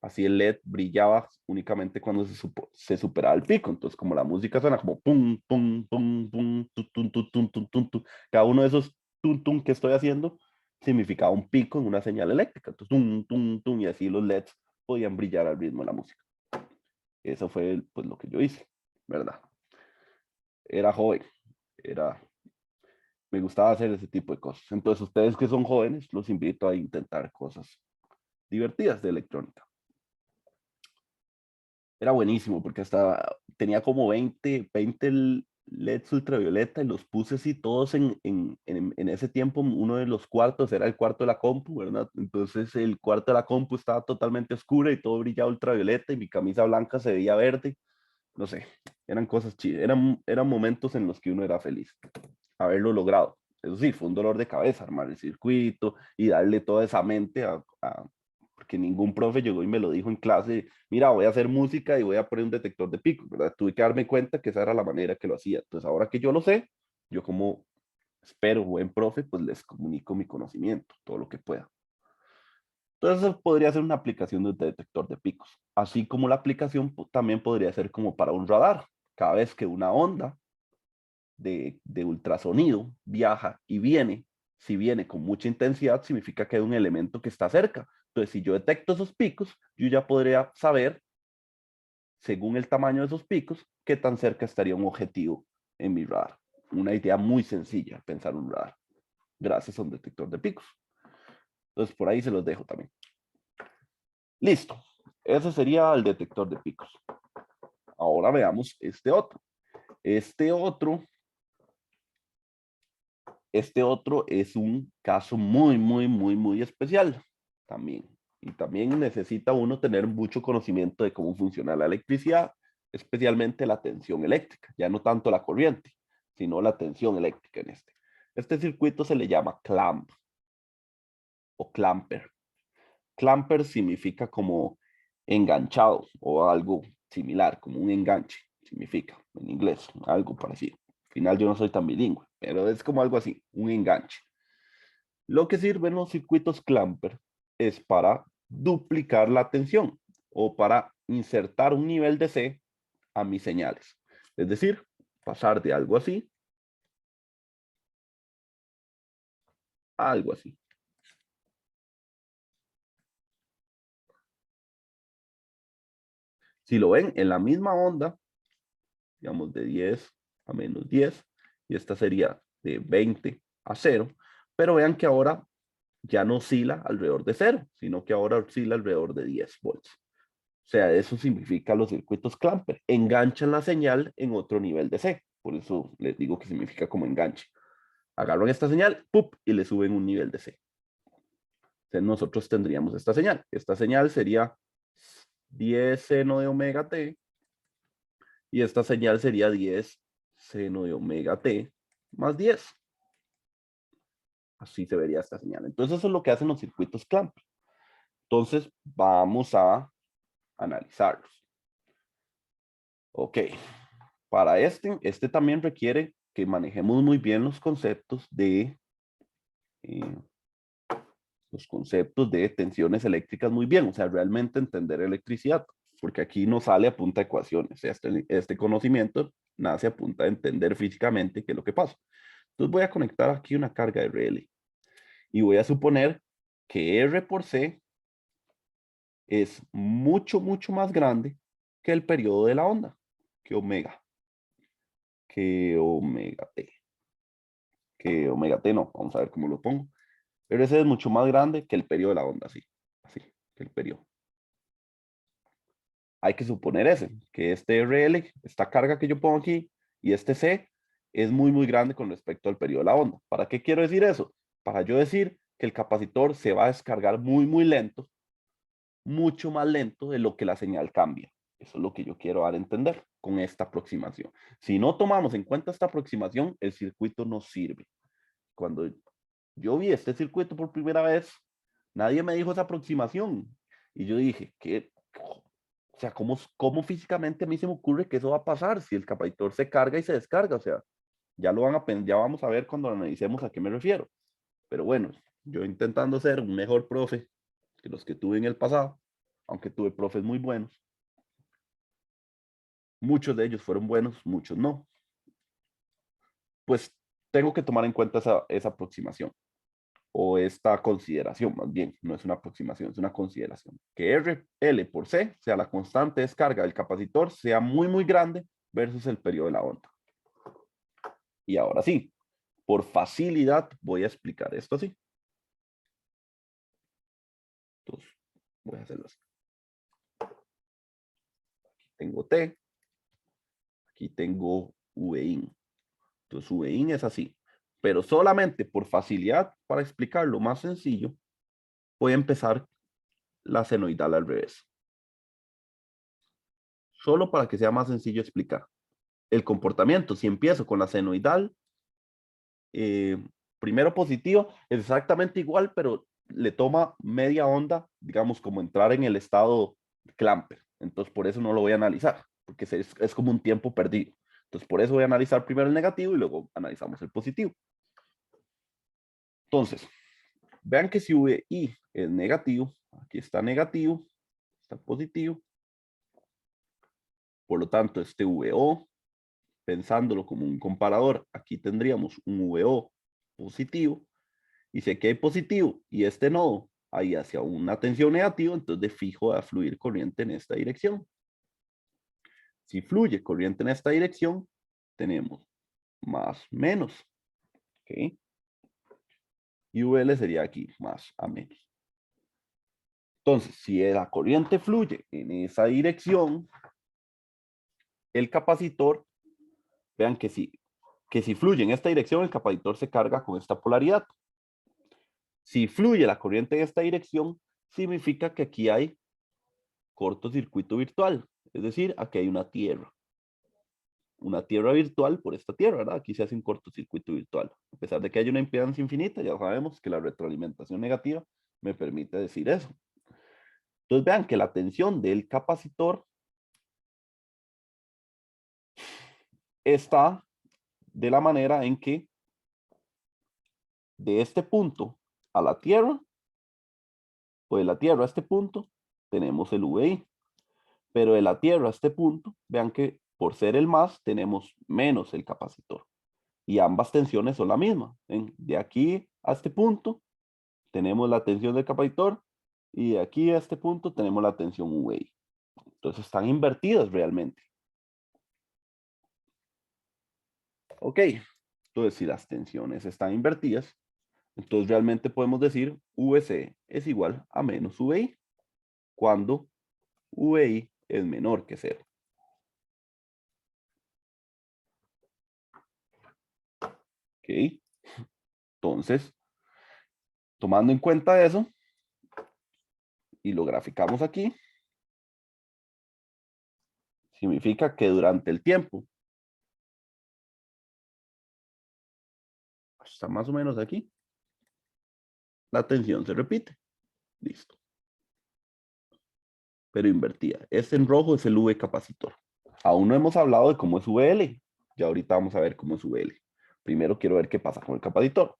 Así el LED brillaba únicamente cuando se superaba el pico. Entonces, como la música suena como pum, pum, pum, pum, tu, tum, tu, tum, tum, tum, tum, cada uno de esos tum, tum que estoy haciendo significaba un pico en una señal eléctrica. Entonces, tum, tum, tum, y así los LEDs podían brillar al ritmo de la música. Eso fue pues lo que yo hice, ¿verdad? Era joven, era, me gustaba hacer ese tipo de cosas. Entonces, ustedes que son jóvenes, los invito a intentar cosas divertidas de electrónica. Era buenísimo porque hasta tenía como 20 LEDs ultravioleta y los puse así todos en ese tiempo. Uno de los cuartos era el cuarto de la compu, ¿verdad? Entonces el cuarto de la compu estaba totalmente oscuro y todo brillaba ultravioleta y mi camisa blanca se veía verde. No sé, eran cosas chidas, eran momentos en los que uno era feliz haberlo logrado. Eso sí, fue un dolor de cabeza armar el circuito y darle toda esa mente porque ningún profe llegó y me lo dijo en clase, mira, voy a hacer música y voy a poner un detector de picos, ¿verdad? Tuve que darme cuenta que esa era la manera que lo hacía. Entonces, ahora que yo lo sé, yo como espero, buen profe, pues les comunico mi conocimiento, todo lo que pueda. Entonces, eso podría ser una aplicación de un detector de picos, así como la aplicación también podría ser como para un radar. Cada vez que una onda de ultrasonido viaja y viene, si viene con mucha intensidad, significa que hay un elemento que está cerca. Entonces, si yo detecto esos picos, yo ya podría saber, según el tamaño de esos picos, qué tan cerca estaría un objetivo en mi radar. Una idea muy sencilla, pensar un radar, gracias a un detector de picos. Entonces, por ahí se los dejo también. Listo. Ese sería el detector de picos. Ahora veamos este otro. Este otro Este otro es un caso muy especial también. Y también necesita uno tener mucho conocimiento de cómo funciona la electricidad, especialmente la tensión eléctrica, ya no tanto la corriente, sino la tensión eléctrica en este. Este circuito se le llama clamp o clamper. Clamper significa como enganchado o algo similar, como un enganche, significa en inglés, algo parecido. Al final yo no soy tan bilingüe, pero es como algo así, un enganche. Lo que sirven los circuitos clamper es para duplicar la tensión o para insertar un nivel de C a mis señales. Es decir, pasar de algo así a algo así. Si lo ven en la misma onda, digamos de 10 a menos 10, y esta sería de 20 a 0, pero vean que ahora ya no oscila alrededor de 0, sino que ahora oscila alrededor de 10 volts. O sea, eso significa los circuitos clamper. Enganchan la señal en otro nivel de C. Por eso les digo que significa como enganche. Agarran esta señal, ¡pup! Y le suben un nivel de C. Entonces nosotros tendríamos esta señal. Esta señal sería 10 seno de omega t y esta señal sería 10 seno de omega t más 10. Así se vería esta señal. Entonces eso es lo que hacen los circuitos clamper. Entonces vamos a analizarlos. Ok, para este también requiere que manejemos muy bien eh, los conceptos de tensiones eléctricas muy bien, o sea, realmente entender electricidad, porque aquí no sale a punta de ecuaciones, este conocimiento nace a punta de entender físicamente qué es lo que pasa. Entonces voy a conectar aquí una carga de RL y voy a suponer que R por C es mucho más grande que el periodo de la onda, que omega t. Que omega t no, vamos a ver cómo lo pongo. Pero ese es mucho más grande que el periodo de la onda, así, que el periodo. Hay que suponer que este RL, esta carga que yo pongo aquí, y este C es muy grande con respecto al periodo de la onda. ¿Para qué quiero decir eso? Para yo decir que el capacitor se va a descargar muy lento, mucho más lento de lo que la señal cambia. Eso es lo que yo quiero dar a entender con esta aproximación. Si no tomamos en cuenta esta aproximación, el circuito no sirve. Cuando yo vi este circuito por primera vez, nadie me dijo esa aproximación. Y yo dije, ¿qué? O sea, ¿cómo físicamente a mí se me ocurre que eso va a pasar si el capacitor se carga y se descarga? O sea, ya vamos a ver cuando analicemos a qué me refiero. Pero bueno, yo intentando ser un mejor profe que los que tuve en el pasado, aunque tuve profes muy buenos. Muchos de ellos fueron buenos, muchos no. Pues tengo que tomar en cuenta esa aproximación, o esta consideración, más bien, no es una aproximación, es una consideración. Que RL por C sea la constante de descarga del capacitor, sea muy, muy grande versus el periodo de la onda. Y ahora sí, por facilidad voy a explicar esto así. Entonces, voy a hacerlo así. Aquí tengo T, aquí tengo Vin. Entonces, Vin es así. Pero solamente por facilidad, para explicarlo más sencillo, voy a empezar la senoidal al revés. Solo para que sea más sencillo explicar. El comportamiento, si empiezo con la senoidal, primero positivo, es exactamente igual, pero le toma media onda, digamos, como entrar en el estado clamper. Entonces, por eso no lo voy a analizar, porque es como un tiempo perdido. Entonces, por eso voy a analizar primero el negativo y luego analizamos el positivo. Entonces, vean que si VI es negativo, aquí está negativo, está positivo. Por lo tanto, este VO, pensándolo como un comparador, aquí tendríamos un VO positivo. Y si aquí hay positivo y este nodo ahí hacia una tensión negativa, entonces de fijo va a fluir corriente en esta dirección. Si fluye corriente en esta dirección, tenemos más menos. ¿Ok? Y VL sería aquí, más a menos. Entonces, si la corriente fluye en esa dirección, el capacitor, vean que si fluye en esta dirección, el capacitor se carga con esta polaridad. Si fluye la corriente en esta dirección, significa que aquí hay cortocircuito virtual. Es decir, aquí hay una tierra virtual por esta tierra, ¿verdad? Aquí se hace un cortocircuito virtual. A pesar de que hay una impedancia infinita, ya sabemos que la retroalimentación negativa me permite decir eso. Entonces vean que la tensión del capacitor está de la manera en que de este punto a la tierra, o de la tierra a este punto, tenemos el VI. Pero de la tierra a este punto, vean que por ser el más, tenemos menos el capacitor. Y ambas tensiones son la misma. De aquí a este punto tenemos la tensión del capacitor y de aquí a este punto tenemos la tensión VI. Entonces están invertidas realmente. Ok, entonces si las tensiones están invertidas, entonces realmente podemos decir VC es igual a menos VI cuando VI es menor que 0. Ok, entonces tomando en cuenta eso, y lo graficamos aquí, significa que durante el tiempo, está más o menos aquí, la tensión se repite. Listo. Pero invertida. Este en rojo es el V capacitor. Aún no hemos hablado de cómo es VL. Ya ahorita vamos a ver cómo es VL. Primero quiero ver qué pasa con el capacitor.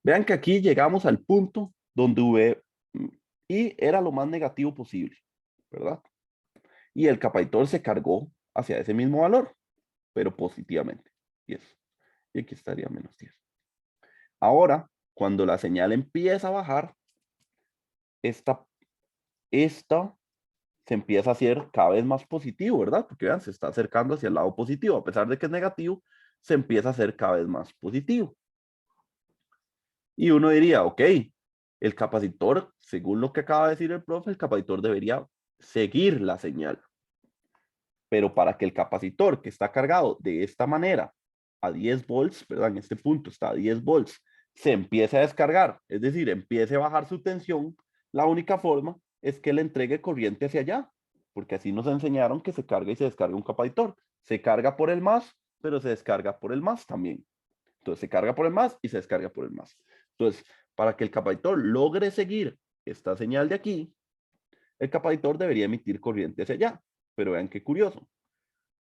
Vean que aquí llegamos al punto donde V y era lo más negativo posible, ¿verdad? Y el capacitor se cargó hacia ese mismo valor, pero positivamente. 10. Y aquí estaría menos 10. Ahora, cuando la señal empieza a bajar, esta se empieza a hacer cada vez más positivo, ¿verdad? Porque vean, se está acercando hacia el lado positivo. A pesar de que es negativo, se empieza a hacer cada vez más positivo. Y uno diría, ok, el capacitor, según lo que acaba de decir el profe, el capacitor debería seguir la señal. Pero para que el capacitor que está cargado de esta manera a 10 volts, ¿verdad? En este punto está a 10 volts, se empiece a descargar, es decir, empiece a bajar su tensión, la única forma es que le entregue corriente hacia allá, porque así nos enseñaron que se carga y se descarga un capacitor. Se carga por el más, pero se descarga por el más también. Entonces se carga por el más y se descarga por el más. Entonces, para que el capacitor logre seguir esta señal de aquí, el capacitor debería emitir corriente hacia allá. Pero vean qué curioso.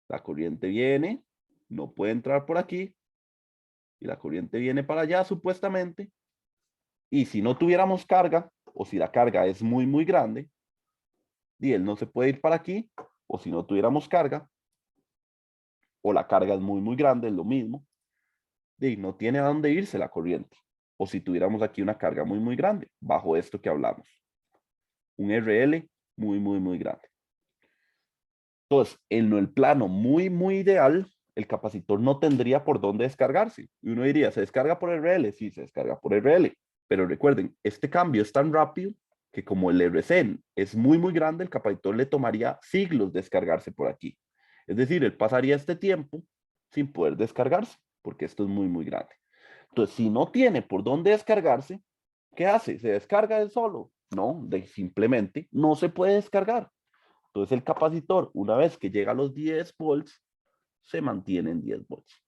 La corriente viene, no puede entrar por aquí, y la corriente viene para allá supuestamente. Y si no tuviéramos carga, o si la carga es muy, muy grande, y él no se puede ir para aquí, o si no tuviéramos carga, o la carga es muy, muy grande, es lo mismo, y no tiene a dónde irse la corriente. O si tuviéramos aquí una carga muy, muy grande, bajo esto que hablamos. Un RL muy, muy, muy grande. Entonces, en el plano muy, muy ideal, el capacitor no tendría por dónde descargarse. Y uno diría, ¿se descarga por RL? Sí, se descarga por RL. Pero recuerden, este cambio es tan rápido que como el RC es muy, muy grande, el capacitor le tomaría siglos descargarse por aquí. Es decir, él pasaría este tiempo sin poder descargarse, porque esto es muy, muy grande. Entonces, si no tiene por dónde descargarse, ¿qué hace? ¿Se descarga él solo? No, simplemente no se puede descargar. Entonces, el capacitor, una vez que llega a los 10 volts, se mantiene en 10 volts.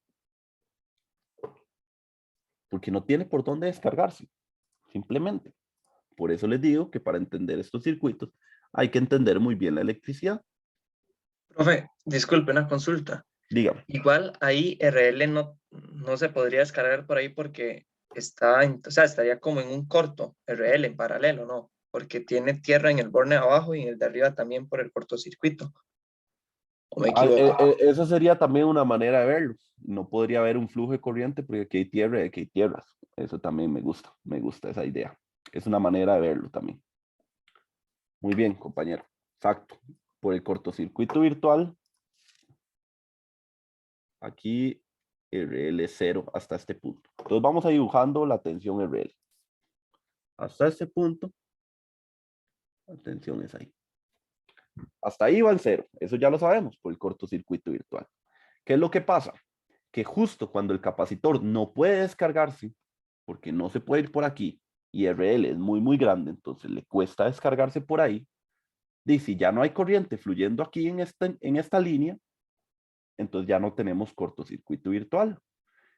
Porque no tiene por dónde descargarse, simplemente. Por eso les digo que para entender estos circuitos hay que entender muy bien la electricidad. Profe, disculpe, una consulta. Dígame. Igual ahí RL no se podría descargar por ahí porque o sea, estaría como en un corto RL en paralelo, ¿no? Porque tiene tierra en el borne de abajo y en el de arriba también por el cortocircuito. ¿O me equivoco? Esa sería también una manera de verlo. No podría haber un flujo de corriente porque aquí hay tierra y aquí hay tierras. Eso también me gusta esa idea. Es una manera de verlo también. Muy bien, compañero. Exacto. Por el cortocircuito virtual, aquí RL0 hasta este punto. Entonces vamos a dibujando la tensión RL. Hasta este punto, la tensión es ahí. Hasta ahí va el cero. Eso ya lo sabemos por el cortocircuito virtual. ¿Qué es lo que pasa? Que justo cuando el capacitor no puede descargarse, porque no se puede ir por aquí, y RL es muy, muy grande, entonces le cuesta descargarse por ahí, y si ya no hay corriente fluyendo aquí en esta línea, entonces ya no tenemos cortocircuito virtual.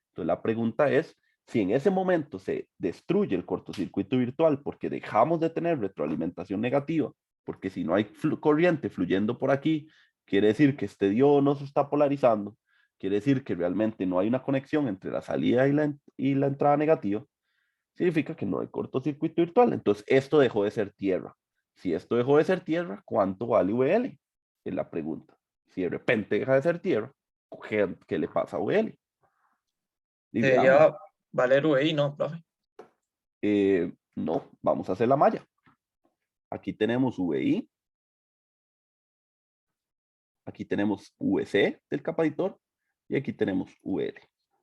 Entonces la pregunta es, si en ese momento se destruye el cortocircuito virtual porque dejamos de tener retroalimentación negativa, porque si no hay corriente fluyendo por aquí, quiere decir que este diodo no se está polarizando, quiere decir que realmente no hay una conexión entre la salida y la entrada negativa, significa que no hay cortocircuito virtual. Entonces esto dejó de ser tierra. Si esto dejó de ser tierra, ¿cuánto vale VL? Es la pregunta. Si de repente deja de ser tierra, ¿qué le pasa a VL? Y veamos. Debería valer VI, ¿no, profe? No, vamos a hacer la malla. Aquí tenemos VI, aquí tenemos VC del capacitor y aquí tenemos VL.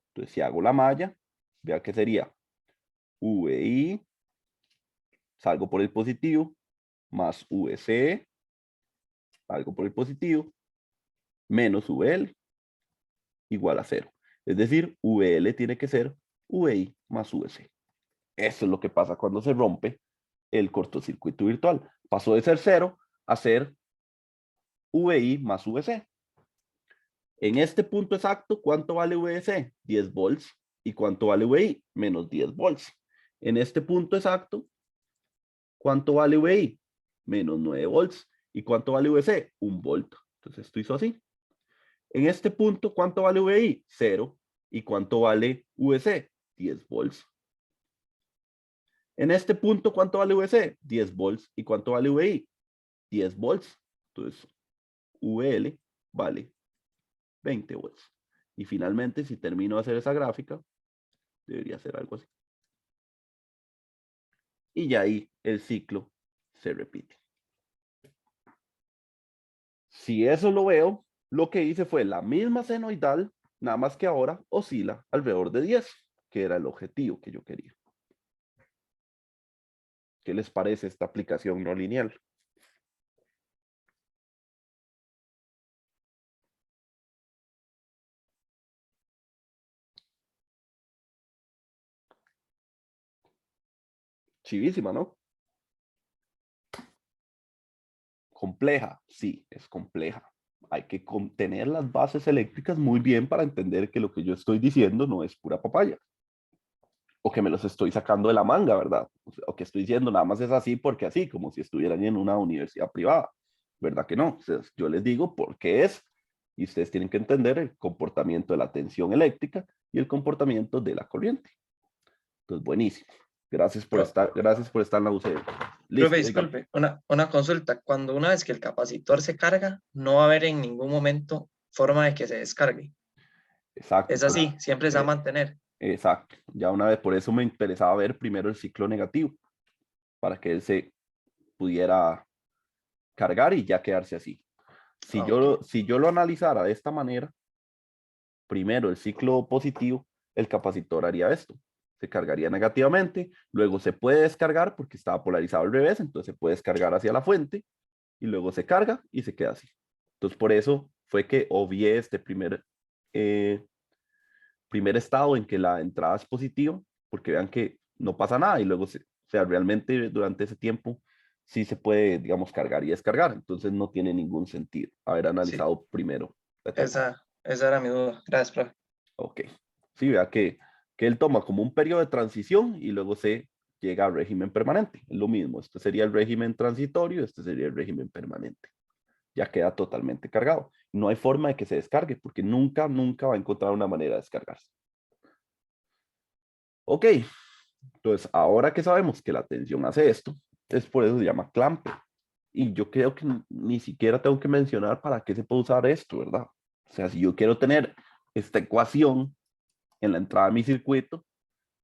Entonces, si hago la malla, vea que sería VI, salgo por el positivo, más VC, salgo por el positivo, menos VL, igual a 0. Es decir, VL tiene que ser VI más VC. Eso es lo que pasa cuando se rompe el cortocircuito virtual. Pasó de ser 0 a ser VI más VC. En este punto exacto, ¿cuánto vale VC? 10 volts. ¿Y cuánto vale VI? Menos 10 volts. En este punto exacto, ¿cuánto vale VI? Menos 9 volts. ¿Y cuánto vale VC? 1 volt. Entonces esto hizo así. En este punto, ¿cuánto vale VI? 0. ¿Y cuánto vale VC? 10 volts. En este punto, ¿cuánto vale VC? 10 volts. ¿Y cuánto vale VI? 10 volts. Entonces, VL vale 20 volts. Y finalmente, si termino de hacer esa gráfica, debería ser algo así. Y ya ahí el ciclo se repite. Si eso lo veo, lo que hice fue la misma senoidal, nada más que ahora oscila alrededor de 10, que era el objetivo que yo quería. ¿Qué les parece esta aplicación no lineal? Chivísima, ¿no? Compleja, sí, es compleja. Hay que tener las bases eléctricas muy bien para entender que lo que yo estoy diciendo no es pura papaya. O que me los estoy sacando de la manga, ¿verdad? O que estoy diciendo nada más es así porque así, como si estuvieran en una universidad privada. ¿Verdad que no? O sea, yo les digo por qué es, y ustedes tienen que entender el comportamiento de la tensión eléctrica y el comportamiento de la corriente. Entonces, buenísimo. Gracias por Pro- estar en la UCR. Profe, Listo, dígame. disculpe, una consulta. Cuando una vez que el capacitor se carga, no va a haber en ningún momento forma de que se descargue. Exacto, Es así, siempre se va a mantener. exacto. Ya una vez, por eso me interesaba ver primero el ciclo negativo, para que él se pudiera cargar y ya quedarse así. Ah, ok. Si yo lo analizara de esta manera, primero el ciclo positivo, el capacitor haría esto. Se cargaría negativamente, luego se puede descargar porque estaba polarizado al revés, entonces se puede descargar hacia la fuente y luego se carga y se queda así. Entonces por eso fue que obvié este eh, primer estado en que la entrada es positiva, porque vean que no pasa nada y luego, o sea, realmente durante ese tiempo sí se puede, digamos, cargar y descargar. Entonces no tiene ningún sentido haber Sí, analizado primero la etapa. esa era mi duda. Gracias, profe. Ok. Sí, vea que él toma como un periodo de transición y luego se llega al régimen permanente. Es lo mismo. Este sería el régimen transitorio, este sería el régimen permanente. Ya queda totalmente cargado. No hay forma de que se descargue porque nunca, nunca va a encontrar una manera de descargarse. Ok, entonces ahora que sabemos que la tensión hace esto, es por eso se llama clamper. Y yo creo que ni siquiera tengo que mencionar para qué se puede usar esto, ¿verdad? O sea, si yo quiero tener esta ecuación en la entrada de mi circuito,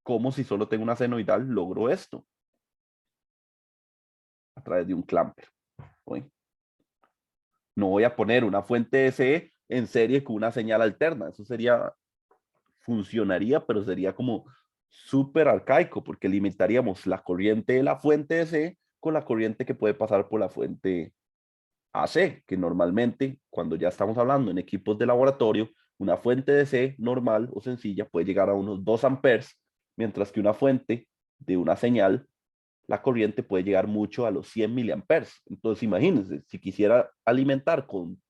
como si solo tengo una senoidal, logro esto a través de un clamper. ¿Sí? No voy a poner una fuente de C en serie con una señal alterna. Eso sería, funcionaría, pero sería como súper arcaico porque limitaríamos la corriente de la fuente de C con la corriente que puede pasar por la fuente AC, que normalmente cuando ya estamos hablando en equipos de laboratorio, una fuente de C normal o sencilla puede llegar a unos 2 amperes, mientras que una fuente de una señal, la corriente puede llegar mucho a los 100 miliamperes. Entonces imagínense, si quisiera alimentar con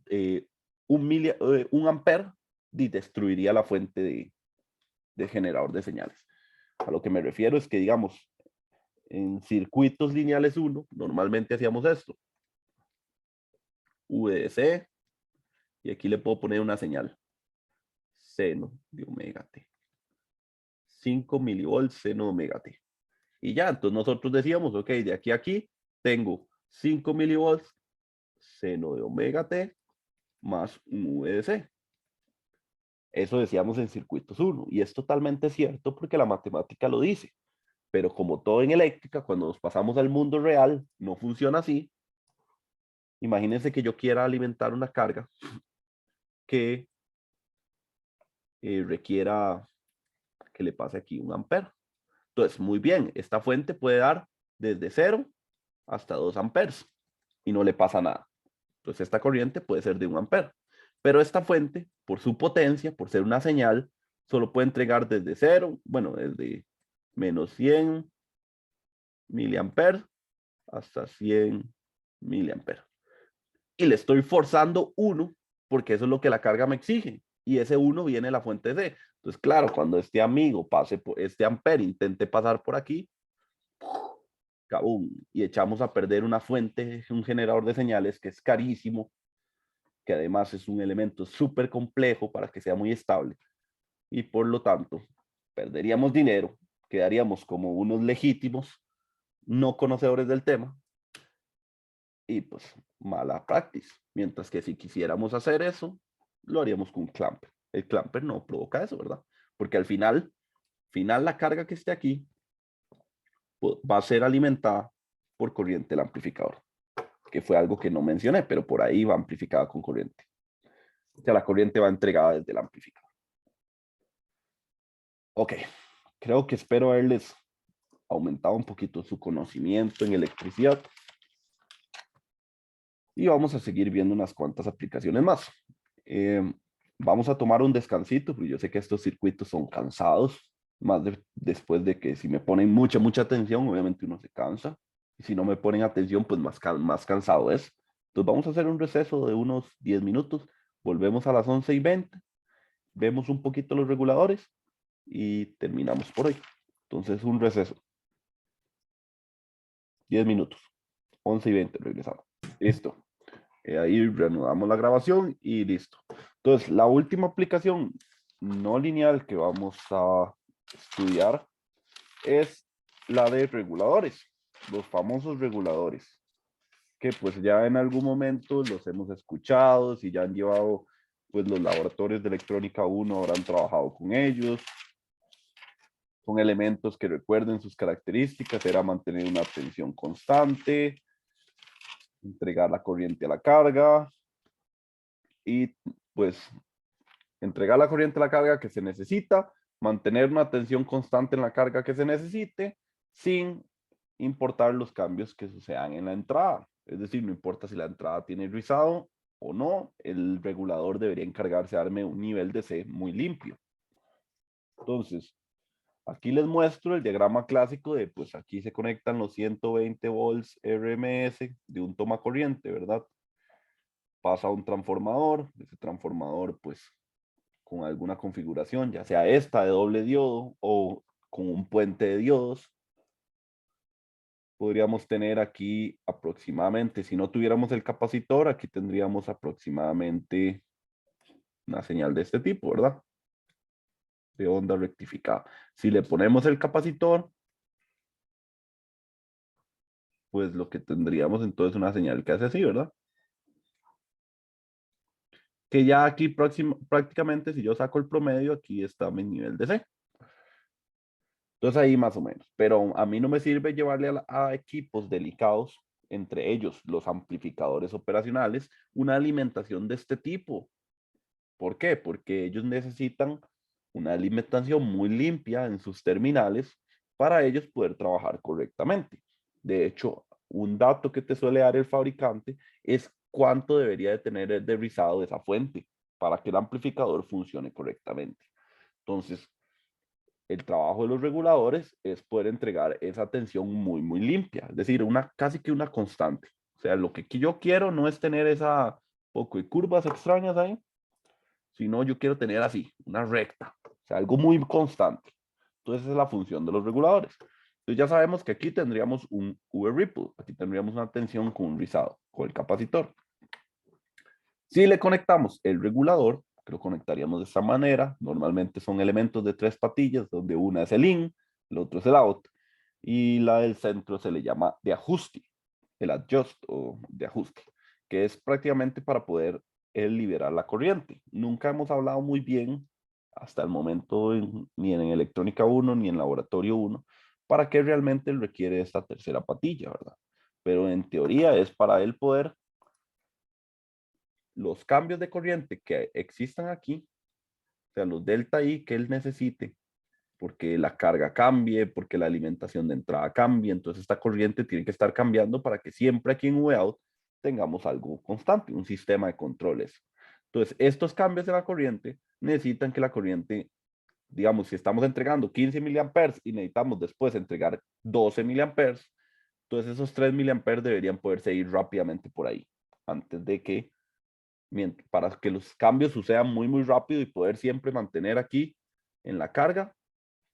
eh, un amper, destruiría la fuente de generador de señales. A lo que me refiero es que, digamos, en circuitos lineales 1, normalmente hacíamos esto. VDC, y aquí le puedo poner una señal. Seno de omega t. 5 milivolts seno de omega t. Y ya, entonces nosotros decíamos, ok, de aquí a aquí tengo 5 milivolts seno de omega t más un VDC. Eso decíamos en circuitos 1 y es totalmente cierto porque la matemática lo dice. Pero como todo en eléctrica, cuando nos pasamos al mundo real, no funciona así. Imagínense que yo quiera alimentar una carga que requiera que le pase aquí un ampere. Entonces, muy bien, esta fuente puede dar desde 0 hasta 2 amperes y no le pasa nada. Entonces, esta corriente puede ser de 1 ampere. Pero esta fuente, por su potencia, por ser una señal, solo puede entregar desde 0, bueno, desde menos 100 miliamperes hasta 100 miliamperes. Y le estoy forzando 1 porque eso es lo que la carga me exige. Y ese 1 viene de la fuente C. Entonces, claro, cuando este amigo pase por este ampere, intente pasar por aquí, ¡cabum! Y echamos a perder una fuente, un generador de señales que es carísimo, que además es un elemento súper complejo para que sea muy estable. Y por lo tanto, perderíamos dinero, quedaríamos como unos legítimos no conocedores del tema y pues mala práctica. Mientras que si quisiéramos hacer eso, lo haríamos con un clamper. El clamper no provoca eso, ¿verdad? Porque al final la carga que esté aquí va a ser alimentada por corriente del amplificador, que fue algo que no mencioné, pero por ahí va amplificada con corriente. O sea, la corriente va entregada desde el amplificador. Ok, creo que espero haberles aumentado un poquito su conocimiento en electricidad y vamos a seguir viendo unas cuantas aplicaciones más. Eh, Vamos a tomar un descansito, porque yo sé que estos circuitos son cansados, más después de que si me ponen mucha atención, obviamente uno se cansa, y si no me ponen atención, pues más cansado es. Entonces vamos a hacer un receso de unos 10 minutos, volvemos a las 11:20, vemos un poquito los reguladores y terminamos por hoy. Entonces un receso, 10 minutos, 11:20 regresamos. Listo. Ahí reanudamos la grabación y listo. Entonces, la última aplicación no lineal que vamos a estudiar es la de reguladores. los famosos reguladores, que pues ya en algún momento los hemos escuchado, si ya han llevado pues los laboratorios de electrónica 1 habrán trabajado con ellos. Son elementos que recuerden sus características, era mantener una tensión constante, entregar la corriente a la carga y pues entregar la corriente a la carga que se necesita, mantener una tensión constante en la carga que se necesite, sin importar los cambios que sucedan en la entrada. Es decir, no importa si la entrada tiene rizado o no, el regulador debería encargarse de darme un nivel de C muy limpio. Entonces, aquí les muestro el diagrama clásico de, pues aquí se conectan los 120 volts RMS de un toma corriente, ¿verdad? Pasa a un transformador, ese transformador pues con alguna configuración, ya sea esta de doble diodo o con un puente de diodos, podríamos tener aquí aproximadamente, si no tuviéramos el capacitor, aquí tendríamos aproximadamente una señal de este tipo, ¿verdad? De onda rectificada. Si le ponemos el capacitor, pues lo que tendríamos entonces una señal que hace así, ¿verdad? Que ya aquí prácticamente, si yo saco el promedio, aquí está mi nivel de C. Entonces ahí más o menos. Pero a mí no me sirve llevarle a equipos delicados, entre ellos los amplificadores operacionales, una alimentación de este tipo. ¿Por qué? Porque ellos necesitan una alimentación muy limpia en sus terminales para ellos poder trabajar correctamente. De hecho, un dato que te suele dar el fabricante es cuánto debería de tener de rizado de esa fuente para que el amplificador funcione correctamente. Entonces, el trabajo de los reguladores es poder entregar esa tensión muy, muy limpia, es decir, casi que una constante. O sea, lo que yo quiero no es tener esa poco de curvas extrañas ahí, sino yo quiero tener así, una recta, o sea, algo muy constante. Entonces, esa es la función de los reguladores. Entonces, ya sabemos que aquí tendríamos un V-ripple, aquí tendríamos una tensión con un rizado, con el capacitor. Si le conectamos el regulador, que lo conectaríamos de esta manera, normalmente son elementos de 3 patillas, donde una es el in, el otro es el out, y la del centro se le llama de ajuste, el adjust o de ajuste, que es prácticamente para poder liberar la corriente. Nunca hemos hablado muy bien, hasta el momento, ni en electrónica 1, ni en laboratorio 1, para qué realmente requiere esta tercera patilla, ¿verdad? Pero en teoría es para él poder los cambios de corriente que existan aquí, o sea, los delta I que él necesite, porque la carga cambie, porque la alimentación de entrada cambie, entonces esta corriente tiene que estar cambiando para que siempre aquí en Vout tengamos algo constante, un sistema de controles. Entonces, estos cambios de la corriente necesitan que la corriente, digamos, si estamos entregando 15 miliamperes y necesitamos después entregar 12 miliamperes, entonces esos 3 miliamperes deberían poderse ir rápidamente por ahí, antes de que para que los cambios sucedan muy, muy rápido y poder siempre mantener aquí en la carga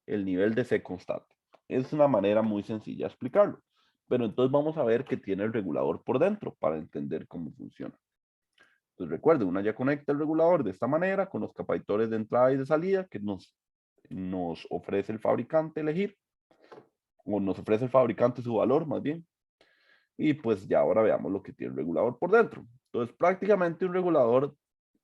el nivel de C constante. Es una manera muy sencilla de explicarlo. Pero entonces vamos a ver que tiene el regulador por dentro para entender cómo funciona. Entonces recuerden, una ya conecta el regulador de esta manera con los capacitores de entrada y de salida que nos ofrece el fabricante elegir, o nos ofrece el fabricante su valor más bien. Y pues ya ahora veamos lo que tiene el regulador por dentro. Entonces prácticamente un regulador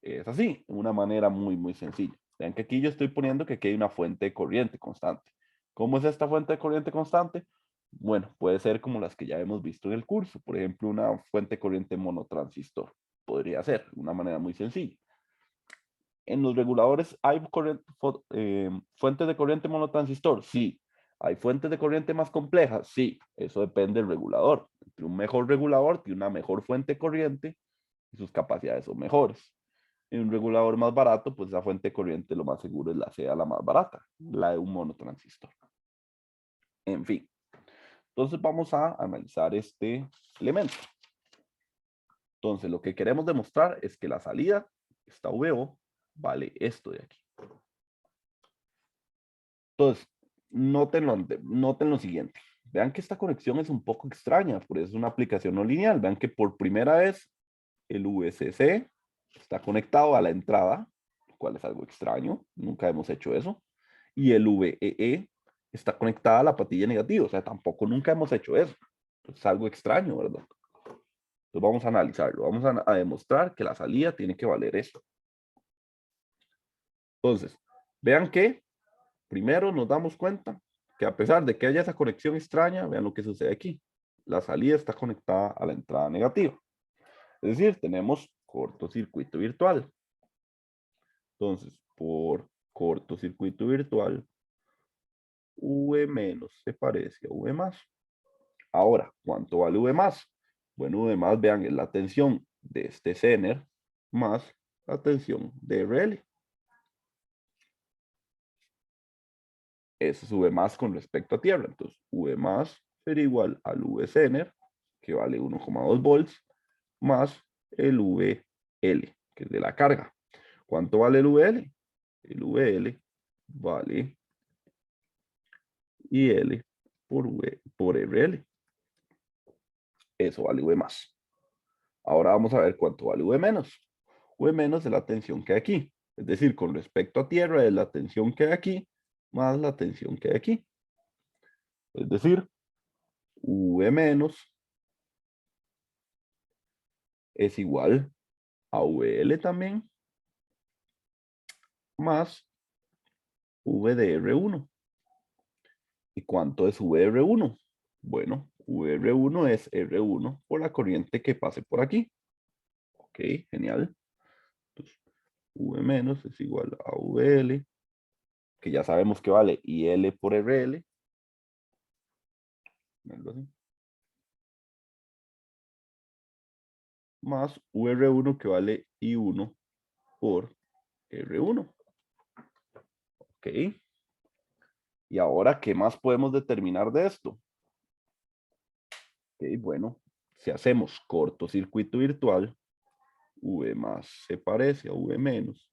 es así, de una manera muy, muy sencilla. Vean que aquí yo estoy poniendo que aquí hay una fuente de corriente constante. ¿Cómo es esta fuente de corriente constante? Bueno, puede ser como las que ya hemos visto en el curso. Por ejemplo, una fuente de corriente monotransistor. Podría ser, de una manera muy sencilla. En los reguladores hay fuentes de corriente monotransistor, sí. ¿Hay fuentes de corriente más complejas? Sí, eso depende del regulador. Entre un mejor regulador tiene una mejor fuente de corriente y sus capacidades son mejores. En un regulador más barato, pues la fuente de corriente lo más seguro es la más barata, la de un monotransistor. En fin, entonces vamos a analizar este elemento. Entonces lo que queremos demostrar es que la salida, esta VO, vale esto de aquí. Entonces, noten lo siguiente. Vean que esta conexión es un poco extraña, por eso es una aplicación no lineal. Vean que por primera vez el VCC está conectado a la entrada, lo cual es algo extraño, nunca hemos hecho eso. Y el VEE está conectada a la patilla negativa, o sea, tampoco nunca hemos hecho eso. Es algo extraño, ¿verdad? Entonces vamos a analizarlo. Vamos a demostrar que la salida tiene que valer esto. Entonces, vean que primero nos damos cuenta que a pesar de que haya esa conexión extraña, vean lo que sucede aquí. La salida está conectada a la entrada negativa. Es decir, tenemos cortocircuito virtual. Entonces, por cortocircuito virtual, V menos se parece a V más. Ahora, ¿cuánto vale V más? Bueno, V más, vean, es la tensión de este Zener más la tensión de RL. Eso es V más con respecto a tierra. Entonces, V más sería igual al V Zener, que vale 1,2 volts, más el VL, que es de la carga. ¿Cuánto vale el VL? El VL vale IL por RL. Eso vale V más. Ahora vamos a ver cuánto vale V menos. V menos es la tensión que hay aquí. Es decir, con respecto a tierra es la tensión que hay aquí más la tensión que hay aquí. Es decir, V menos es igual a VL también más V de R1. ¿Y cuánto es V de R1? Bueno, V de R1 es R1 por la corriente que pase por aquí. Ok, genial. Entonces, V menos es igual a VL, que ya sabemos que vale IL por RL. Algo así. Más VR1 que vale I1 por R1. Ok. Y ahora, ¿qué más podemos determinar de esto? Ok, bueno, si hacemos cortocircuito virtual, V más se parece a V menos.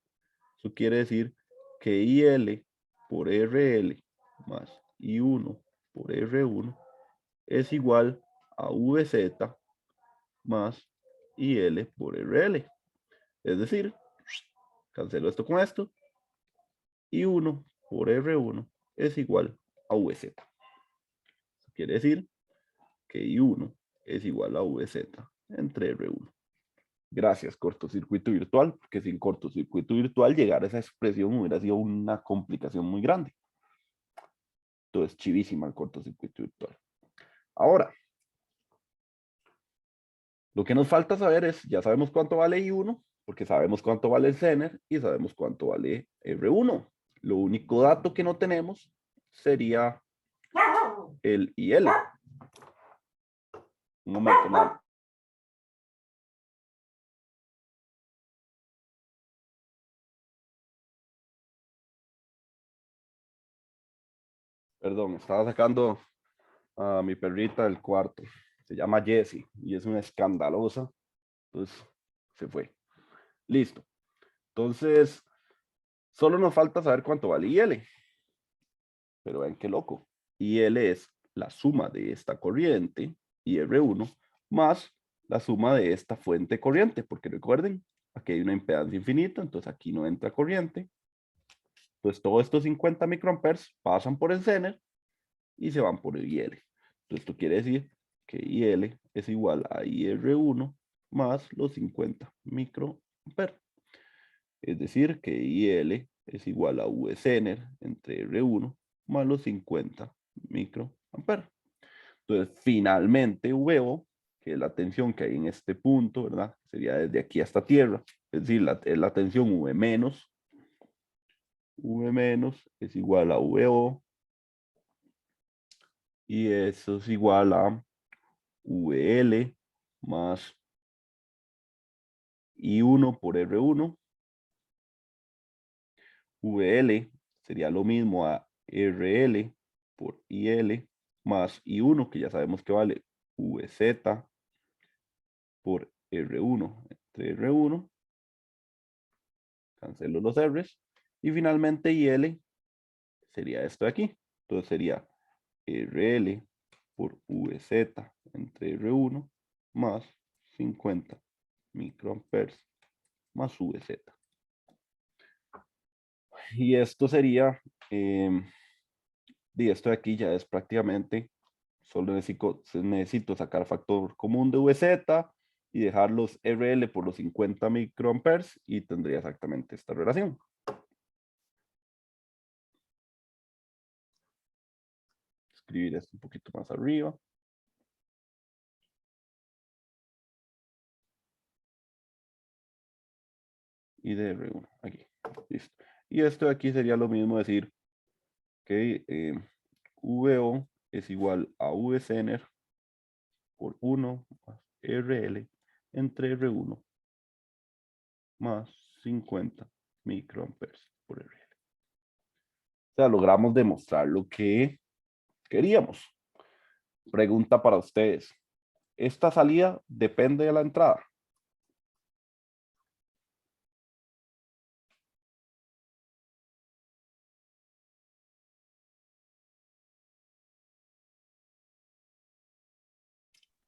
Eso quiere decir que IL por RL más I1 por R1 es igual a VZ más IL por RL. Es decir, cancelo esto con esto. I1 por R1 es igual a VZ. Eso quiere decir que I1 es igual a VZ entre R1. Gracias, cortocircuito virtual, porque sin cortocircuito virtual llegar a esa expresión hubiera sido una complicación muy grande. Entonces, chivísima el cortocircuito virtual. Ahora, lo que nos falta saber es, ya sabemos cuánto vale I1, porque sabemos cuánto vale el Zener y sabemos cuánto vale R1. Lo único dato que no tenemos sería el IL. Un momento, nada. Perdón, estaba sacando a mi perrita del cuarto. Se llama Jessie y es una escandalosa. Entonces, se fue. Listo. Entonces, solo nos falta saber cuánto vale IL. Pero ven qué loco. IL es la suma de esta corriente, IR1, más la suma de esta fuente corriente. Porque recuerden, aquí hay una impedancia infinita, entonces aquí no entra corriente. Pues todos estos 50 microamperes pasan por el Zener y se van por el IL. Entonces esto quiere decir que IL es igual a IR1 más los 50 microamperes. Es decir, que IL es igual a V Zener entre R1 más los 50 microamperes. Entonces, finalmente, VO, que es la tensión que hay en este punto, ¿verdad? Sería desde aquí hasta tierra. Es decir, es la tensión V menos. V menos es igual a VO. Y eso es igual a VL más I1 por R1. VL sería lo mismo a RL por IL más I1, que ya sabemos que vale VZ por R1 entre R1. Cancelo los R's. Y finalmente IL sería esto de aquí. Entonces sería RL por VZ entre R1 más 50 microamperes más VZ. Y esto sería, y esto de aquí ya es prácticamente Solo necesito sacar factor común de VZ y dejar los RL por los 50 microamperes y tendría exactamente esta relación. Escribir esto un poquito más arriba. Y de R1, aquí, listo. Y esto de aquí sería lo mismo decir que VO es igual a VCNR por 1 más RL entre R1 más 50 microamperes por RL. O sea, logramos demostrar lo que queríamos. Pregunta para ustedes. ¿Esta salida depende de la entrada?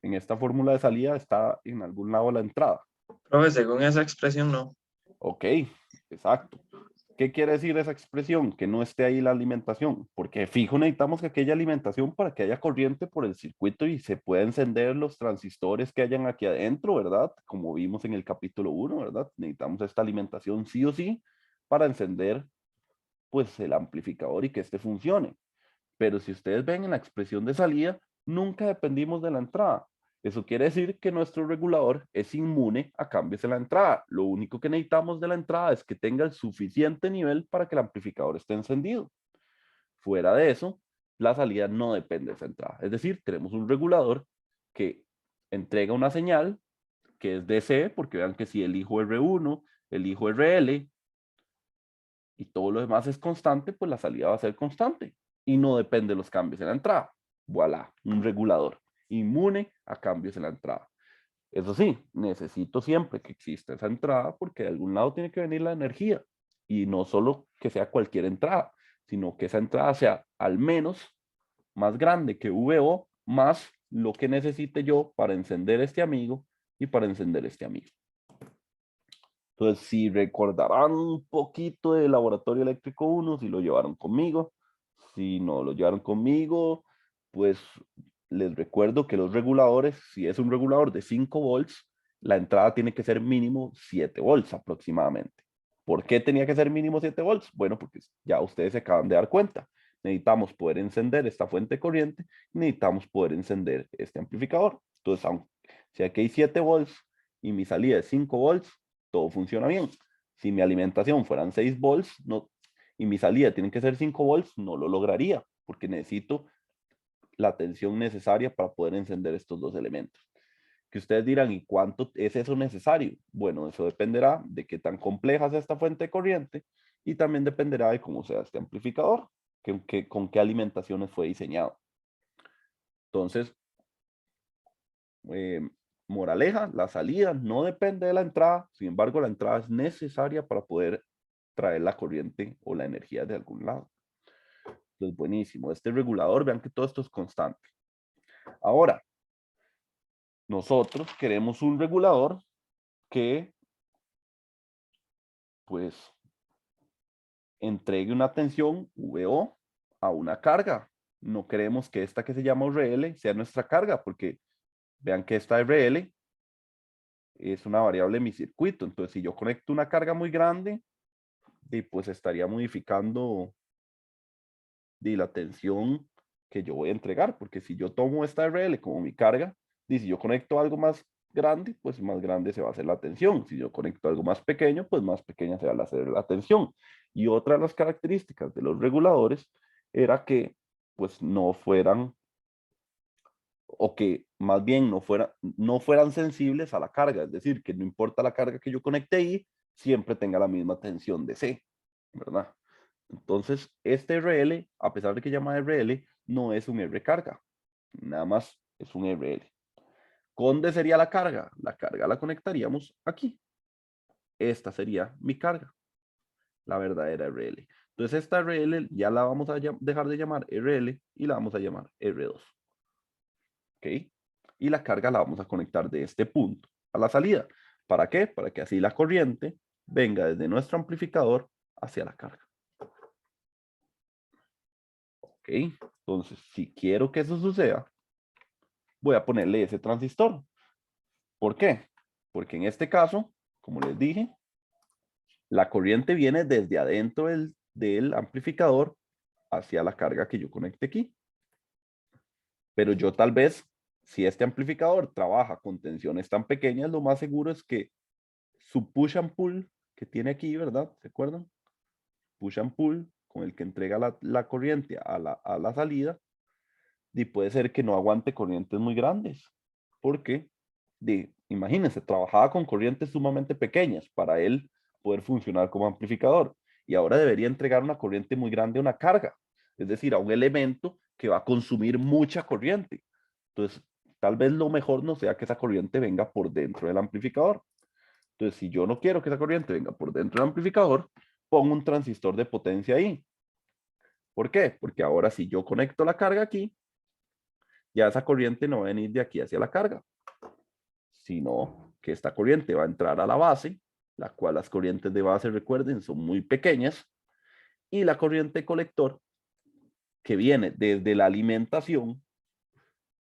En esta fórmula de salida está en algún lado la entrada. Profe, según esa expresión, no. Ok, exacto. ¿Qué quiere decir esa expresión? Que no esté ahí la alimentación, porque fijo necesitamos que aquella alimentación para que haya corriente por el circuito y se pueda encender los transistores que hayan aquí adentro, ¿verdad? Como vimos en el capítulo 1, ¿verdad? Necesitamos esta alimentación sí o sí para encender pues el amplificador y que este funcione. Pero si ustedes ven en la expresión de salida, nunca dependimos de la entrada. Eso quiere decir que nuestro regulador es inmune a cambios en la entrada. Lo único que necesitamos de la entrada es que tenga el suficiente nivel para que el amplificador esté encendido. Fuera de eso, la salida no depende de esa entrada. Es decir, tenemos un regulador que entrega una señal que es DC, porque vean que si elijo R1, elijo RL y todo lo demás es constante, pues la salida va a ser constante y no depende de los cambios en la entrada. Voilà, un regulador inmune a cambios en la entrada. Eso sí, necesito siempre que exista esa entrada porque de algún lado tiene que venir la energía y no solo que sea cualquier entrada, sino que esa entrada sea al menos más grande que VO más lo que necesite yo para encender este amigo y para encender este amigo. Entonces, si recordarán un poquito del laboratorio eléctrico 1, si lo llevaron conmigo, si no lo llevaron conmigo, pues les recuerdo que los reguladores, si es un regulador de 5 volts, la entrada tiene que ser mínimo 7 volts aproximadamente. ¿Por qué tenía que ser mínimo 7 volts? Bueno, porque ya ustedes se acaban de dar cuenta. Necesitamos poder encender esta fuente de corriente, necesitamos poder encender este amplificador. Entonces, si aquí hay 7 volts y mi salida es 5 volts, todo funciona bien. Si mi alimentación fueran 6 volts y mi salida tiene que ser 5 volts, no lo lograría, porque necesito la tensión necesaria para poder encender estos dos elementos. Que ustedes dirán, ¿y cuánto es eso necesario? Bueno, eso dependerá de qué tan compleja sea esta fuente de corriente y también dependerá de cómo sea este amplificador, con qué alimentaciones fue diseñado. Entonces, eh, moraleja, la salida no depende de la entrada, sin embargo la entrada es necesaria para poder traer la corriente o la energía de algún lado. Entonces, buenísimo. Este regulador, vean que todo esto es constante. Ahora, nosotros queremos un regulador que, pues, entregue una tensión VO a una carga. No queremos que esta que se llama RL sea nuestra carga, porque vean que esta RL es una variable en mi circuito. Entonces, si yo conecto una carga muy grande, pues estaría modificando la tensión que yo voy a entregar, porque si yo tomo esta RL como mi carga, y si yo conecto algo más grande, pues más grande se va a hacer la tensión. Si yo conecto algo más pequeño, pues más pequeña se va a hacer la tensión. Y otra de las características de los reguladores era que pues no fueran, o que más bien no fueran sensibles a la carga, es decir, que no importa la carga que yo conecte ahí, siempre tenga la misma tensión de C, ¿verdad? Entonces, este RL, a pesar de que llama RL, no es un R carga, nada más es un RL. ¿Dónde sería la carga? La carga la conectaríamos aquí. Esta sería mi carga, la verdadera RL. Entonces, esta RL ya la vamos a dejar de llamar RL y la vamos a llamar R2. ¿Ok? Y la carga la vamos a conectar de este punto a la salida. ¿Para qué? Para que así la corriente venga desde nuestro amplificador hacia la carga. ¿Ok? Entonces, si quiero que eso suceda, voy a ponerle ese transistor. ¿Por qué? Porque en este caso, como les dije, la corriente viene desde adentro del amplificador hacia la carga que yo conecte aquí. Pero yo tal vez, si este amplificador trabaja con tensiones tan pequeñas, lo más seguro es que su push and pull que tiene aquí, ¿verdad? ¿Se acuerdan? Push and pull, con el que entrega la corriente a la salida, y puede ser que no aguante corrientes muy grandes. Porque, imagínense, trabajaba con corrientes sumamente pequeñas para él poder funcionar como amplificador. Y ahora debería entregar una corriente muy grande a una carga. Es decir, a un elemento que va a consumir mucha corriente. Entonces, tal vez lo mejor no sea que esa corriente venga por dentro del amplificador. Entonces, si yo no quiero que esa corriente venga por dentro del amplificador, pongo un transistor de potencia ahí. ¿Por qué? Porque ahora si yo conecto la carga aquí, ya esa corriente no va a venir de aquí hacia la carga, sino que esta corriente va a entrar a la base, la cual las corrientes de base, recuerden, son muy pequeñas, y la corriente colector, que viene desde la alimentación,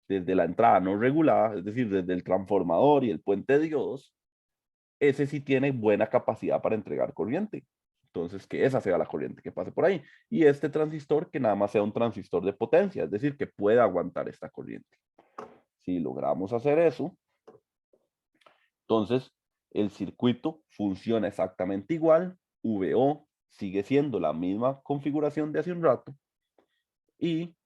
desde la entrada no regulada, es decir, desde el transformador y el puente de diodos, ese sí tiene buena capacidad para entregar corriente. Entonces, que esa sea la corriente que pase por ahí. Y este transistor, que nada más sea un transistor de potencia, es decir, que pueda aguantar esta corriente. Si logramos hacer eso, entonces el circuito funciona exactamente igual. VO sigue siendo la misma configuración de hace un rato. Y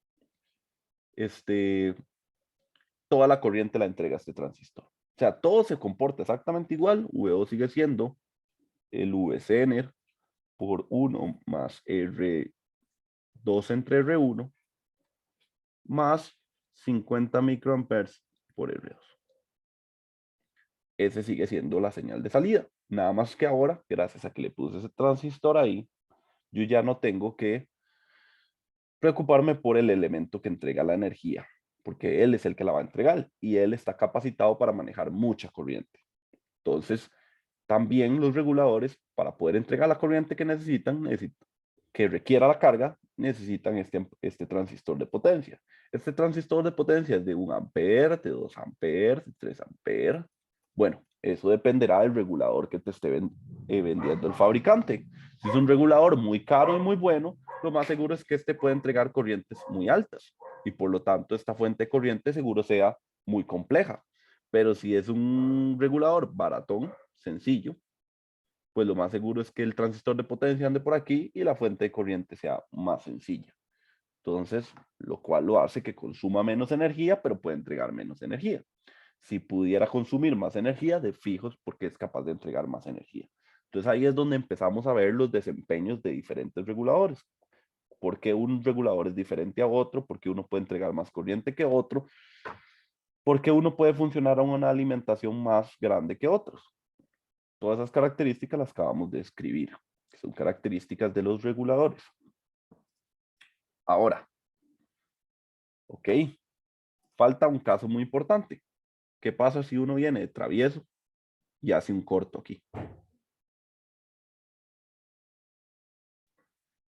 toda la corriente la entrega este transistor. O sea, todo se comporta exactamente igual. VO sigue siendo el VCNR por 1 más R2 entre R1 más 50 microamperes por R2. Ese sigue siendo la señal de salida. Nada más que ahora, gracias a que le puse ese transistor ahí, yo ya no tengo que preocuparme por el elemento que entrega la energía, porque él es el que la va a entregar y él está capacitado para manejar mucha corriente. Entonces, también los reguladores, para poder entregar la corriente que necesitan, que requiera la carga, necesitan este transistor de potencia. Este transistor de potencia es de 1 ampere, de 2 amperes, de 3 amperes. Bueno, eso dependerá del regulador que te esté vendiendo el fabricante. Si es un regulador muy caro y muy bueno, lo más seguro es que este puede entregar corrientes muy altas y por lo tanto esta fuente de corriente seguro sea muy compleja. Pero si es un regulador baratón, sencillo, pues lo más seguro es que el transistor de potencia ande por aquí y la fuente de corriente sea más sencilla. Entonces, lo cual lo hace que consuma menos energía, pero puede entregar menos energía. Si pudiera consumir más energía, de fijos, porque es capaz de entregar más energía. Entonces ahí es donde empezamos a ver los desempeños de diferentes reguladores. ¿Por qué un regulador es diferente a otro? ¿Por qué uno puede entregar más corriente que otro? ¿Por qué uno puede funcionar a una alimentación más grande que otros? Todas esas características las acabamos de escribir, que son características de los reguladores. Ahora, ok, falta un caso muy importante. ¿Qué pasa si uno viene de travieso y hace un corto aquí?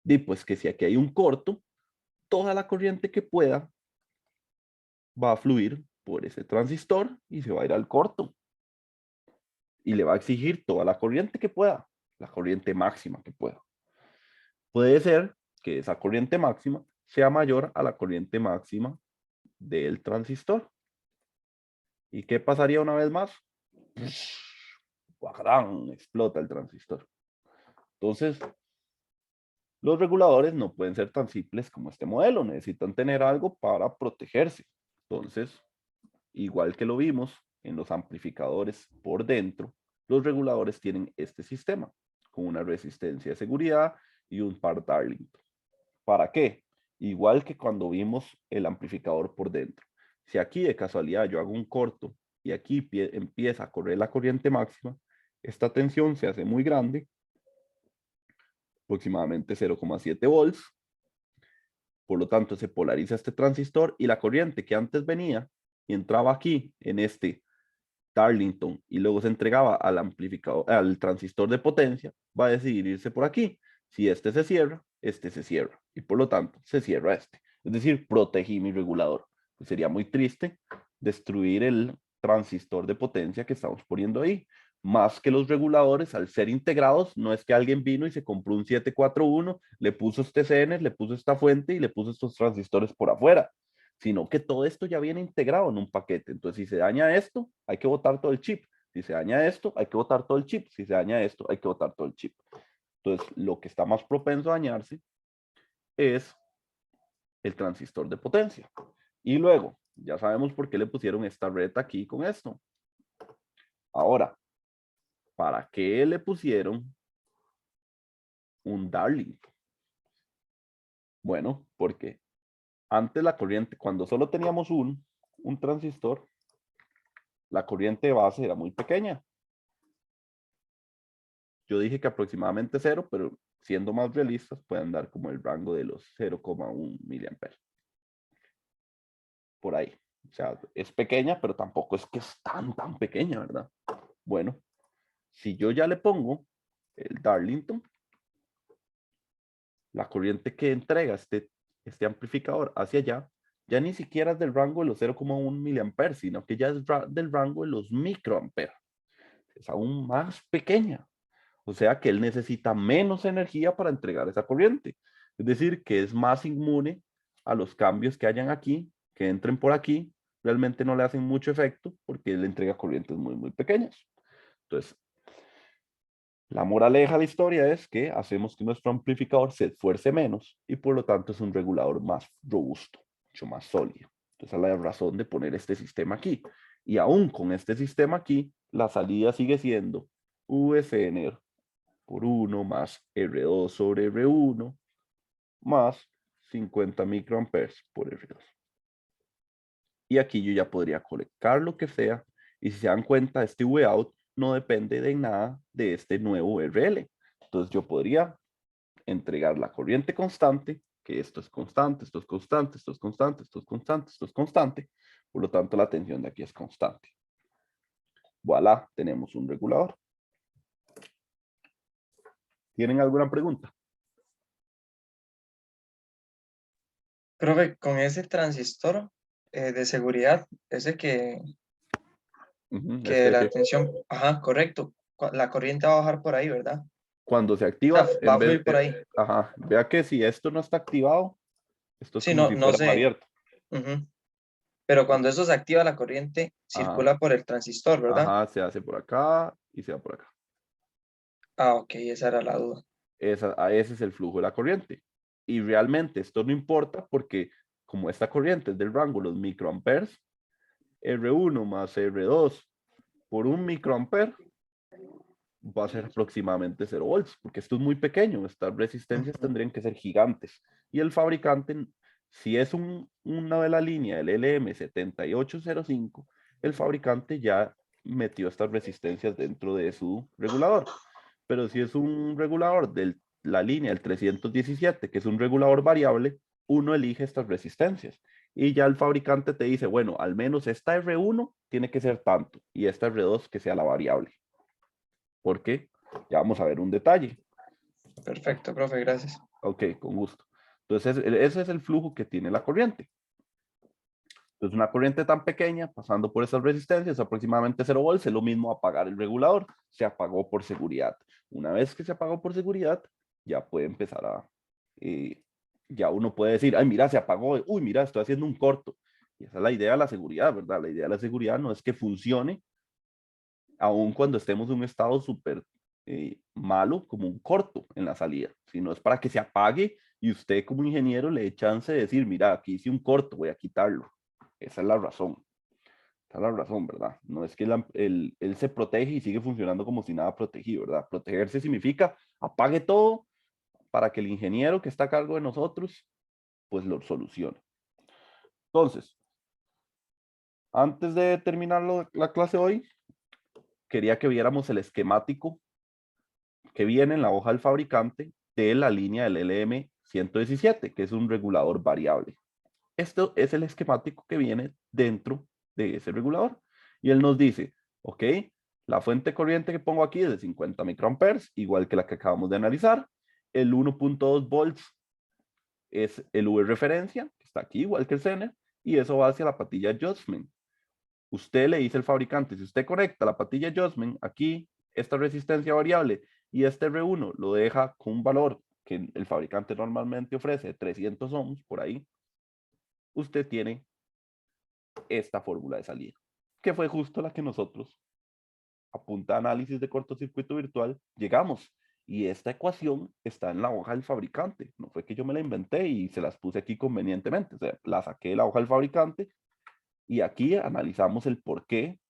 Y pues que si aquí hay un corto, toda la corriente que pueda va a fluir por ese transistor y se va a ir al corto. Y le va a exigir toda la corriente que pueda, la corriente máxima que pueda. Puede ser que esa corriente máxima sea mayor a la corriente máxima del transistor. ¿Y qué pasaría una vez más? ¡Guajarán! Explota el transistor. Entonces, los reguladores no pueden ser tan simples como este modelo, necesitan tener algo para protegerse. Entonces, igual que lo vimos en los amplificadores por dentro, los reguladores tienen este sistema con una resistencia de seguridad y un par Darlington. ¿Para qué? Igual que cuando vimos el amplificador por dentro. Si aquí de casualidad yo hago un corto y aquí empieza a correr la corriente máxima, esta tensión se hace muy grande, aproximadamente 0,7 volts. Por lo tanto, se polariza este transistor y la corriente que antes venía y entraba aquí en este Darlington y luego se entregaba al amplificador, al transistor de potencia, va a decidir irse por aquí. Si este se cierra y por lo tanto se cierra este. Es decir, protegí mi regulador. Pues sería muy triste destruir el transistor de potencia que estamos poniendo ahí. Más que los reguladores, al ser integrados, no es que alguien vino y se compró un 741, le puso este CN, le puso esta fuente y le puso estos transistores por afuera, sino que todo esto ya viene integrado en un paquete. Entonces, si se daña esto, hay que botar todo el chip. Si se daña esto, hay que botar todo el chip. Si se daña esto, hay que botar todo el chip. Entonces, lo que está más propenso a dañarse es el transistor de potencia. Y luego, ya sabemos por qué le pusieron esta red aquí con esto. Ahora, ¿para qué le pusieron un Darlington? Bueno, porque antes la corriente, cuando solo teníamos un transistor, la corriente de base era muy pequeña. Yo dije que aproximadamente 0, pero siendo más realistas, pueden dar como el rango de los 0,1 miliamperes. Por ahí. O sea, es pequeña, pero tampoco es que es tan pequeña, ¿verdad? Bueno, si yo ya le pongo el Darlington, la corriente que entrega este amplificador hacia allá, ya ni siquiera es del rango de los 0,1 miliamperes, sino que ya es del rango de los microamperes. Es aún más pequeña. O sea que él necesita menos energía para entregar esa corriente. Es decir, que es más inmune a los cambios que hayan aquí, que entren por aquí, realmente no le hacen mucho efecto porque él entrega corrientes muy pequeñas. Entonces, la moraleja de la historia es que hacemos que nuestro amplificador se esfuerce menos y por lo tanto es un regulador más robusto, mucho más sólido. Entonces, esa es la razón de poner este sistema aquí. Y aún con este sistema aquí, la salida sigue siendo VCN por 1 más R2 sobre R1 más 50 microamperes por R2. Y aquí yo ya podría colocar lo que sea. Y si se dan cuenta, este Vout no depende de nada de este nuevo RL. Entonces yo podría entregar la corriente constante, que esto es constante, esto es constante, esto es constante, esto es constante, esto es constante. Por lo tanto, la tensión de aquí es constante. Voilà, tenemos un regulador. ¿Tienen alguna pregunta? Profe, con ese transistor de seguridad, ese que la Que tensión, ajá, correcto, la corriente va a bajar por ahí, ¿verdad? cuando se O sea, activa, va en a vez, fluir por ahí. ajá, vea que si esto no está activado, esto es Sí, como no, si no fuera un sé. abierto. Ujú. Pero cuando eso se activa, la corriente Ajá, circula por el transistor, ¿verdad? ajá, se hace por acá y se va por acá. Ah, ok, esa era la duda. Ese es el flujo de la corriente. Y realmente esto no importa porque como esta corriente es del rango de los microamperes, R1 más R2 por 1 microamper va a ser aproximadamente 0 volts, porque esto es muy pequeño, estas resistencias Ujú. tendrían que ser gigantes. Y el fabricante, si es una de la línea del LM7805, el fabricante ya metió estas resistencias dentro de su regulador. Pero si es un regulador de la línea del 317, que es un regulador variable, uno elige estas resistencias. Y ya el fabricante te dice, bueno, al menos esta R1 tiene que ser tanto y esta R2 que sea la variable. ¿Por qué? Ya vamos a ver un detalle. Perfecto, profe, gracias. Ok, con gusto. Entonces, ese es el flujo que tiene la corriente. Entonces, una corriente tan pequeña, pasando por esas resistencias, aproximadamente 0 volts, es lo mismo apagar el regulador. Se apagó por seguridad. Una vez que se apagó por seguridad, ya puede empezar ya uno puede decir, ay, mira, se apagó, uy, mira, estoy haciendo un corto. Y esa es la idea de la seguridad, ¿verdad? La idea de la seguridad no es que funcione, aun cuando estemos en un estado súper malo, como un corto en la salida, sino es para que se apague y usted como ingeniero le dé chance de decir, mira, aquí hice un corto, voy a quitarlo. Esa es la razón. Esa es la razón, ¿verdad? No es que él se protege y sigue funcionando como si nada protegido, ¿verdad? Protegerse significa apague todo para que el ingeniero que está a cargo de nosotros, pues lo solucione. Entonces, antes de terminar la clase hoy, quería que viéramos el esquemático que viene en la hoja del fabricante de la línea del LM117, que es un regulador variable. Esto es el esquemático que viene dentro de ese regulador. Y él nos dice, ok, la fuente corriente que pongo aquí es de 50 microamperes, igual que la que acabamos de analizar. El 1.2 volts es el V referencia, que está aquí, igual que el Zener, y eso va hacia la patilla adjustment. Usted le dice al fabricante, si usted conecta la patilla adjustment aquí, esta resistencia variable y este R1 lo deja con un valor que el fabricante normalmente ofrece, 300 ohms por ahí, usted tiene esta fórmula de salida, que fue justo la que nosotros, a punta de análisis de cortocircuito virtual, llegamos. Y esta ecuación está en la hoja del fabricante. No fue que yo me la inventé y se las puse aquí convenientemente. O sea, la saqué de la hoja del fabricante y aquí analizamos el por qué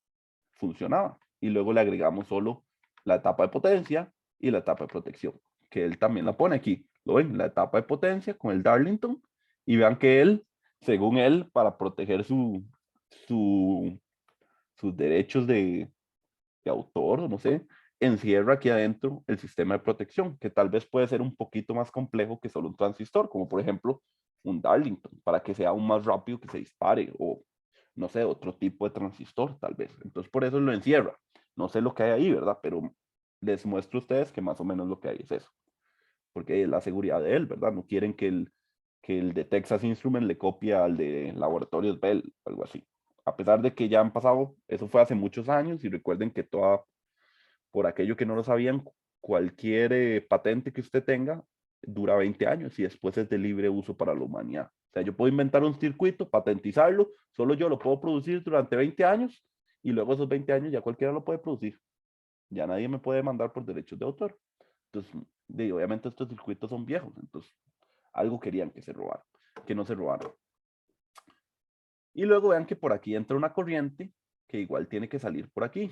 funcionaba. Y luego le agregamos solo la etapa de potencia y la etapa de protección, que él también la pone aquí. ¿Lo ven? La etapa de potencia con el Darlington. Y vean que él, según él, para proteger sus derechos de autor, no sé, encierra aquí adentro el sistema de protección, que tal vez puede ser un poquito más complejo que solo un transistor, como por ejemplo un Darlington, para que sea aún más rápido que se dispare, o no sé, otro tipo de transistor tal vez. Entonces por eso lo encierra. No sé lo que hay ahí, ¿verdad? Pero les muestro a ustedes que más o menos lo que hay es eso, porque es la seguridad de él, ¿verdad? No quieren que el de Texas Instruments le copie al de Laboratorios Bell, algo así. A pesar de que ya han pasado, eso fue hace muchos años, y recuerden que toda, por aquello que no lo sabían, cualquier patente que usted tenga dura 20 años y después es de libre uso para la humanidad. O sea, yo puedo inventar un circuito, patentizarlo, solo yo lo puedo producir durante 20 años y luego esos 20 años ya cualquiera lo puede producir. Ya nadie me puede demandar por derechos de autor. Entonces, obviamente estos circuitos son viejos, entonces algo querían que se robaran, que no se robaran. Y luego vean que por aquí entra una corriente que igual tiene que salir por aquí,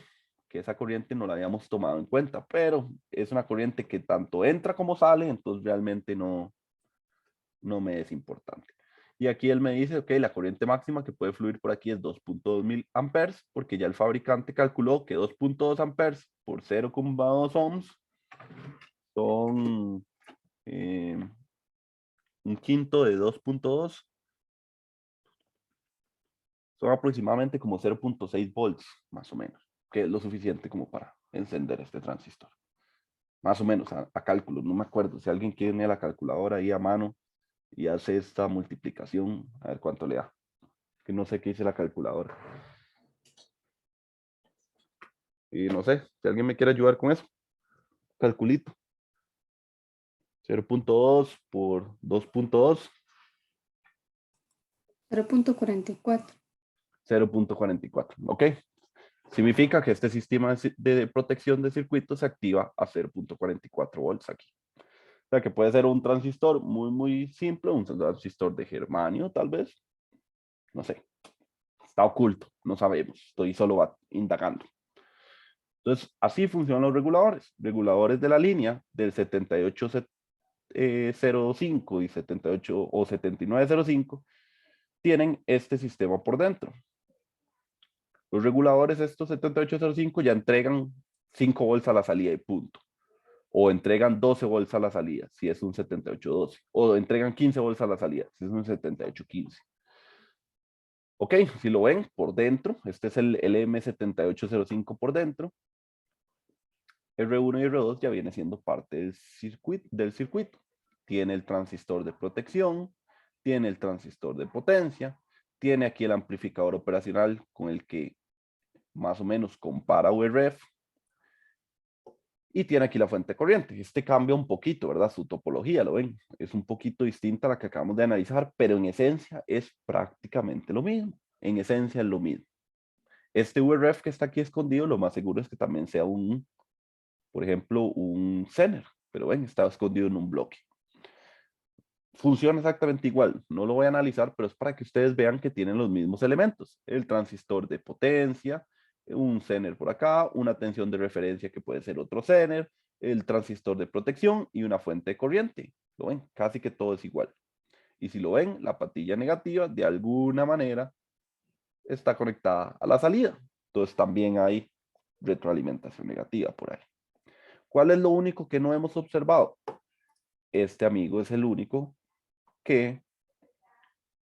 que esa corriente no la habíamos tomado en cuenta, pero es una corriente que tanto entra como sale, entonces realmente no me es importante. Y aquí él me dice, ok, la corriente máxima que puede fluir por aquí es 2.2 mil amperes, porque ya el fabricante calculó que 2.2 amperes por 0,2 ohms son un quinto de 2.2, son aproximadamente como 0.6 volts, más o menos, que es lo suficiente como para encender este transistor. Más o menos, a cálculo, no me acuerdo. Si alguien tiene la calculadora ahí a mano y hace esta multiplicación, a ver cuánto le da. Que no sé qué dice la calculadora. Y no sé, si alguien me quiere ayudar con eso, calculito. 0.2 por 2.2. 0.44. 0.44, ¿ok? Significa que este sistema de protección de circuitos se activa a 0.44 volts aquí. O sea, que puede ser un transistor muy, muy simple, un transistor de germanio, tal vez. No sé. Está oculto, no sabemos. Estoy solo indagando. Entonces, así funcionan los reguladores. Reguladores de la línea del 7805 y 78 o 7905 tienen este sistema por dentro. Los reguladores, estos 7805, ya entregan 5 volts a la salida y punto. O entregan 12 volts a la salida, si es un 7812. O entregan 15 volts a la salida, si es un 7815. Ok, si lo ven por dentro, este es el LM7805 por dentro. R1 y R2 ya viene siendo parte del circuito. Tiene el transistor de protección, tiene el transistor de potencia, tiene aquí el amplificador operacional con el que más o menos compara URF, y tiene aquí la fuente de corriente. Este cambia un poquito, ¿verdad? Su topología, ¿lo ven? Es un poquito distinta a la que acabamos de analizar, pero en esencia es prácticamente lo mismo. En esencia es lo mismo. Este URF que está aquí escondido, lo más seguro es que también sea por ejemplo, un Zener, pero ven, está escondido en un bloque. Funciona exactamente igual, no lo voy a analizar, pero es para que ustedes vean que tienen los mismos elementos. El transistor de potencia, un Zener por acá, una tensión de referencia que puede ser otro Zener, el transistor de protección y una fuente de corriente. ¿Lo ven? Casi que todo es igual. Y si lo ven, la patilla negativa de alguna manera está conectada a la salida. Entonces también hay retroalimentación negativa por ahí. ¿Cuál es lo único que no hemos observado? Este amigo es el único que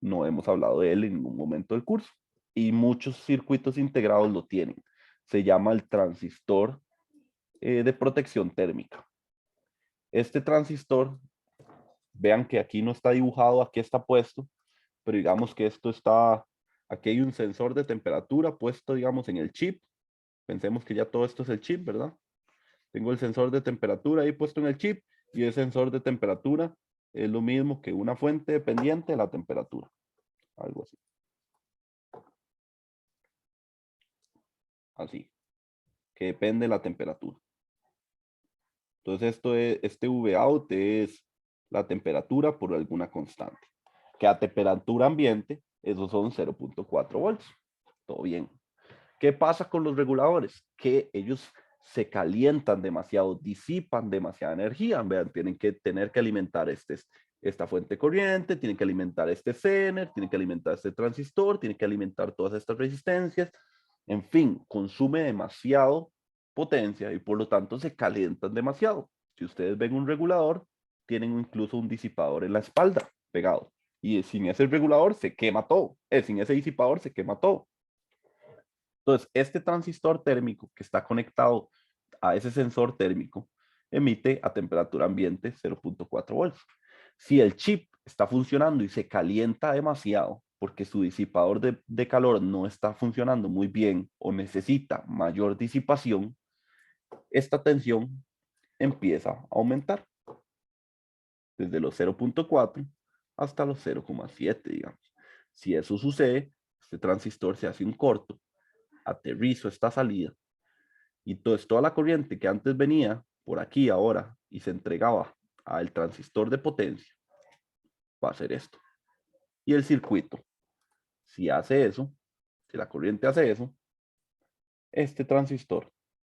no hemos hablado de él en ningún momento del curso. Y muchos circuitos integrados lo tienen. Se llama el transistor de protección térmica. Este transistor, vean que aquí no está dibujado, aquí está puesto, pero digamos que esto está Aquí hay un sensor de temperatura puesto, digamos, en el chip. Pensemos que ya todo esto es el chip, ¿verdad? Tengo el sensor de temperatura ahí puesto en el chip y el sensor de temperatura es lo mismo que una fuente dependiente de la temperatura. Algo así. Así. Que depende de la temperatura. Entonces este Vout es la temperatura por alguna constante. Que a temperatura ambiente, esos son 0.4 volts. Todo bien. ¿Qué pasa con los reguladores? Que ellos se calientan demasiado, disipan demasiada energía. Vean, tienen que tener que alimentar esta fuente corriente, tienen que alimentar este Zener, tienen que alimentar este transistor, tienen que alimentar todas estas resistencias. En fin, consume demasiado potencia y por lo tanto se calientan demasiado. Si ustedes ven un regulador, tienen incluso un disipador en la espalda pegado. Y sin ese regulador se quema todo. Sin ese disipador se quema todo. Entonces, este transistor térmico que está conectado a ese sensor térmico emite a temperatura ambiente 0.4 volts. Si el chip está funcionando y se calienta demasiado porque su disipador de calor no está funcionando muy bien o necesita mayor disipación, esta tensión empieza a aumentar desde los 0.4 hasta los 0.7, digamos. Si eso sucede, este transistor se hace un corto, aterrizo esta salida y toda la corriente que antes venía por aquí ahora y se entregaba al transistor de potencia va a hacer esto. Y el circuito, si hace eso, si la corriente hace eso, este transistor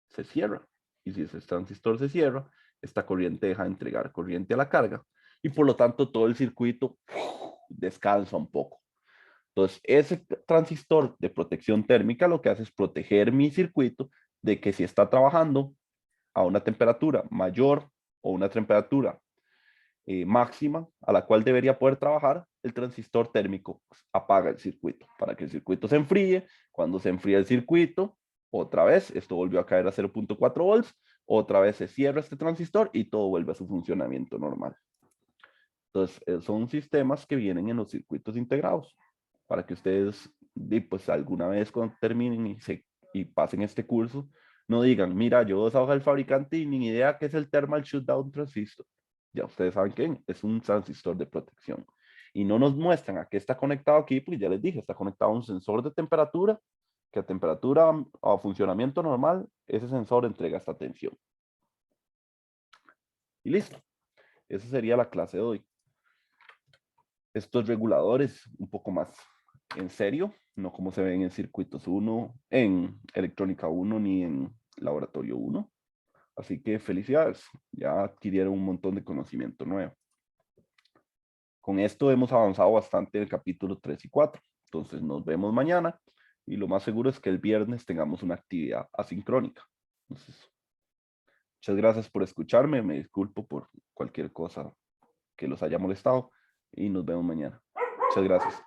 se cierra. Y si ese transistor se cierra, esta corriente deja de entregar corriente a la carga y por lo tanto todo el circuito descansa un poco. Entonces, ese transistor de protección térmica lo que hace es proteger mi circuito de que si está trabajando a una temperatura mayor o una temperatura máxima a la cual debería poder trabajar, el transistor térmico apaga el circuito para que el circuito se enfríe. Cuando se enfría el circuito, otra vez, esto volvió a caer a 0.4 volts, otra vez se cierra este transistor y todo vuelve a su funcionamiento normal. Entonces, son sistemas que vienen en los circuitos integrados para que ustedes, pues alguna vez cuando terminen y pasen este curso, no digan, mira, yo soy el fabricante y ni idea qué es el thermal shutdown transistor. Ya ustedes saben qué es un transistor de protección. Y no nos muestran a qué está conectado aquí, porque ya les dije, está conectado a un sensor de temperatura, que a temperatura o funcionamiento normal, ese sensor entrega esta tensión. Y listo. Esa sería la clase de hoy. Estos reguladores un poco más en serio, no como se ven en circuitos 1, en electrónica 1 ni en laboratorio 1. Así que felicidades, ya adquirieron un montón de conocimiento nuevo. Con esto hemos avanzado bastante en el capítulo 3 y 4. Entonces nos vemos mañana y lo más seguro es que el viernes tengamos una actividad asincrónica. Entonces, muchas gracias por escucharme, me disculpo por cualquier cosa que los haya molestado y nos vemos mañana. Muchas gracias.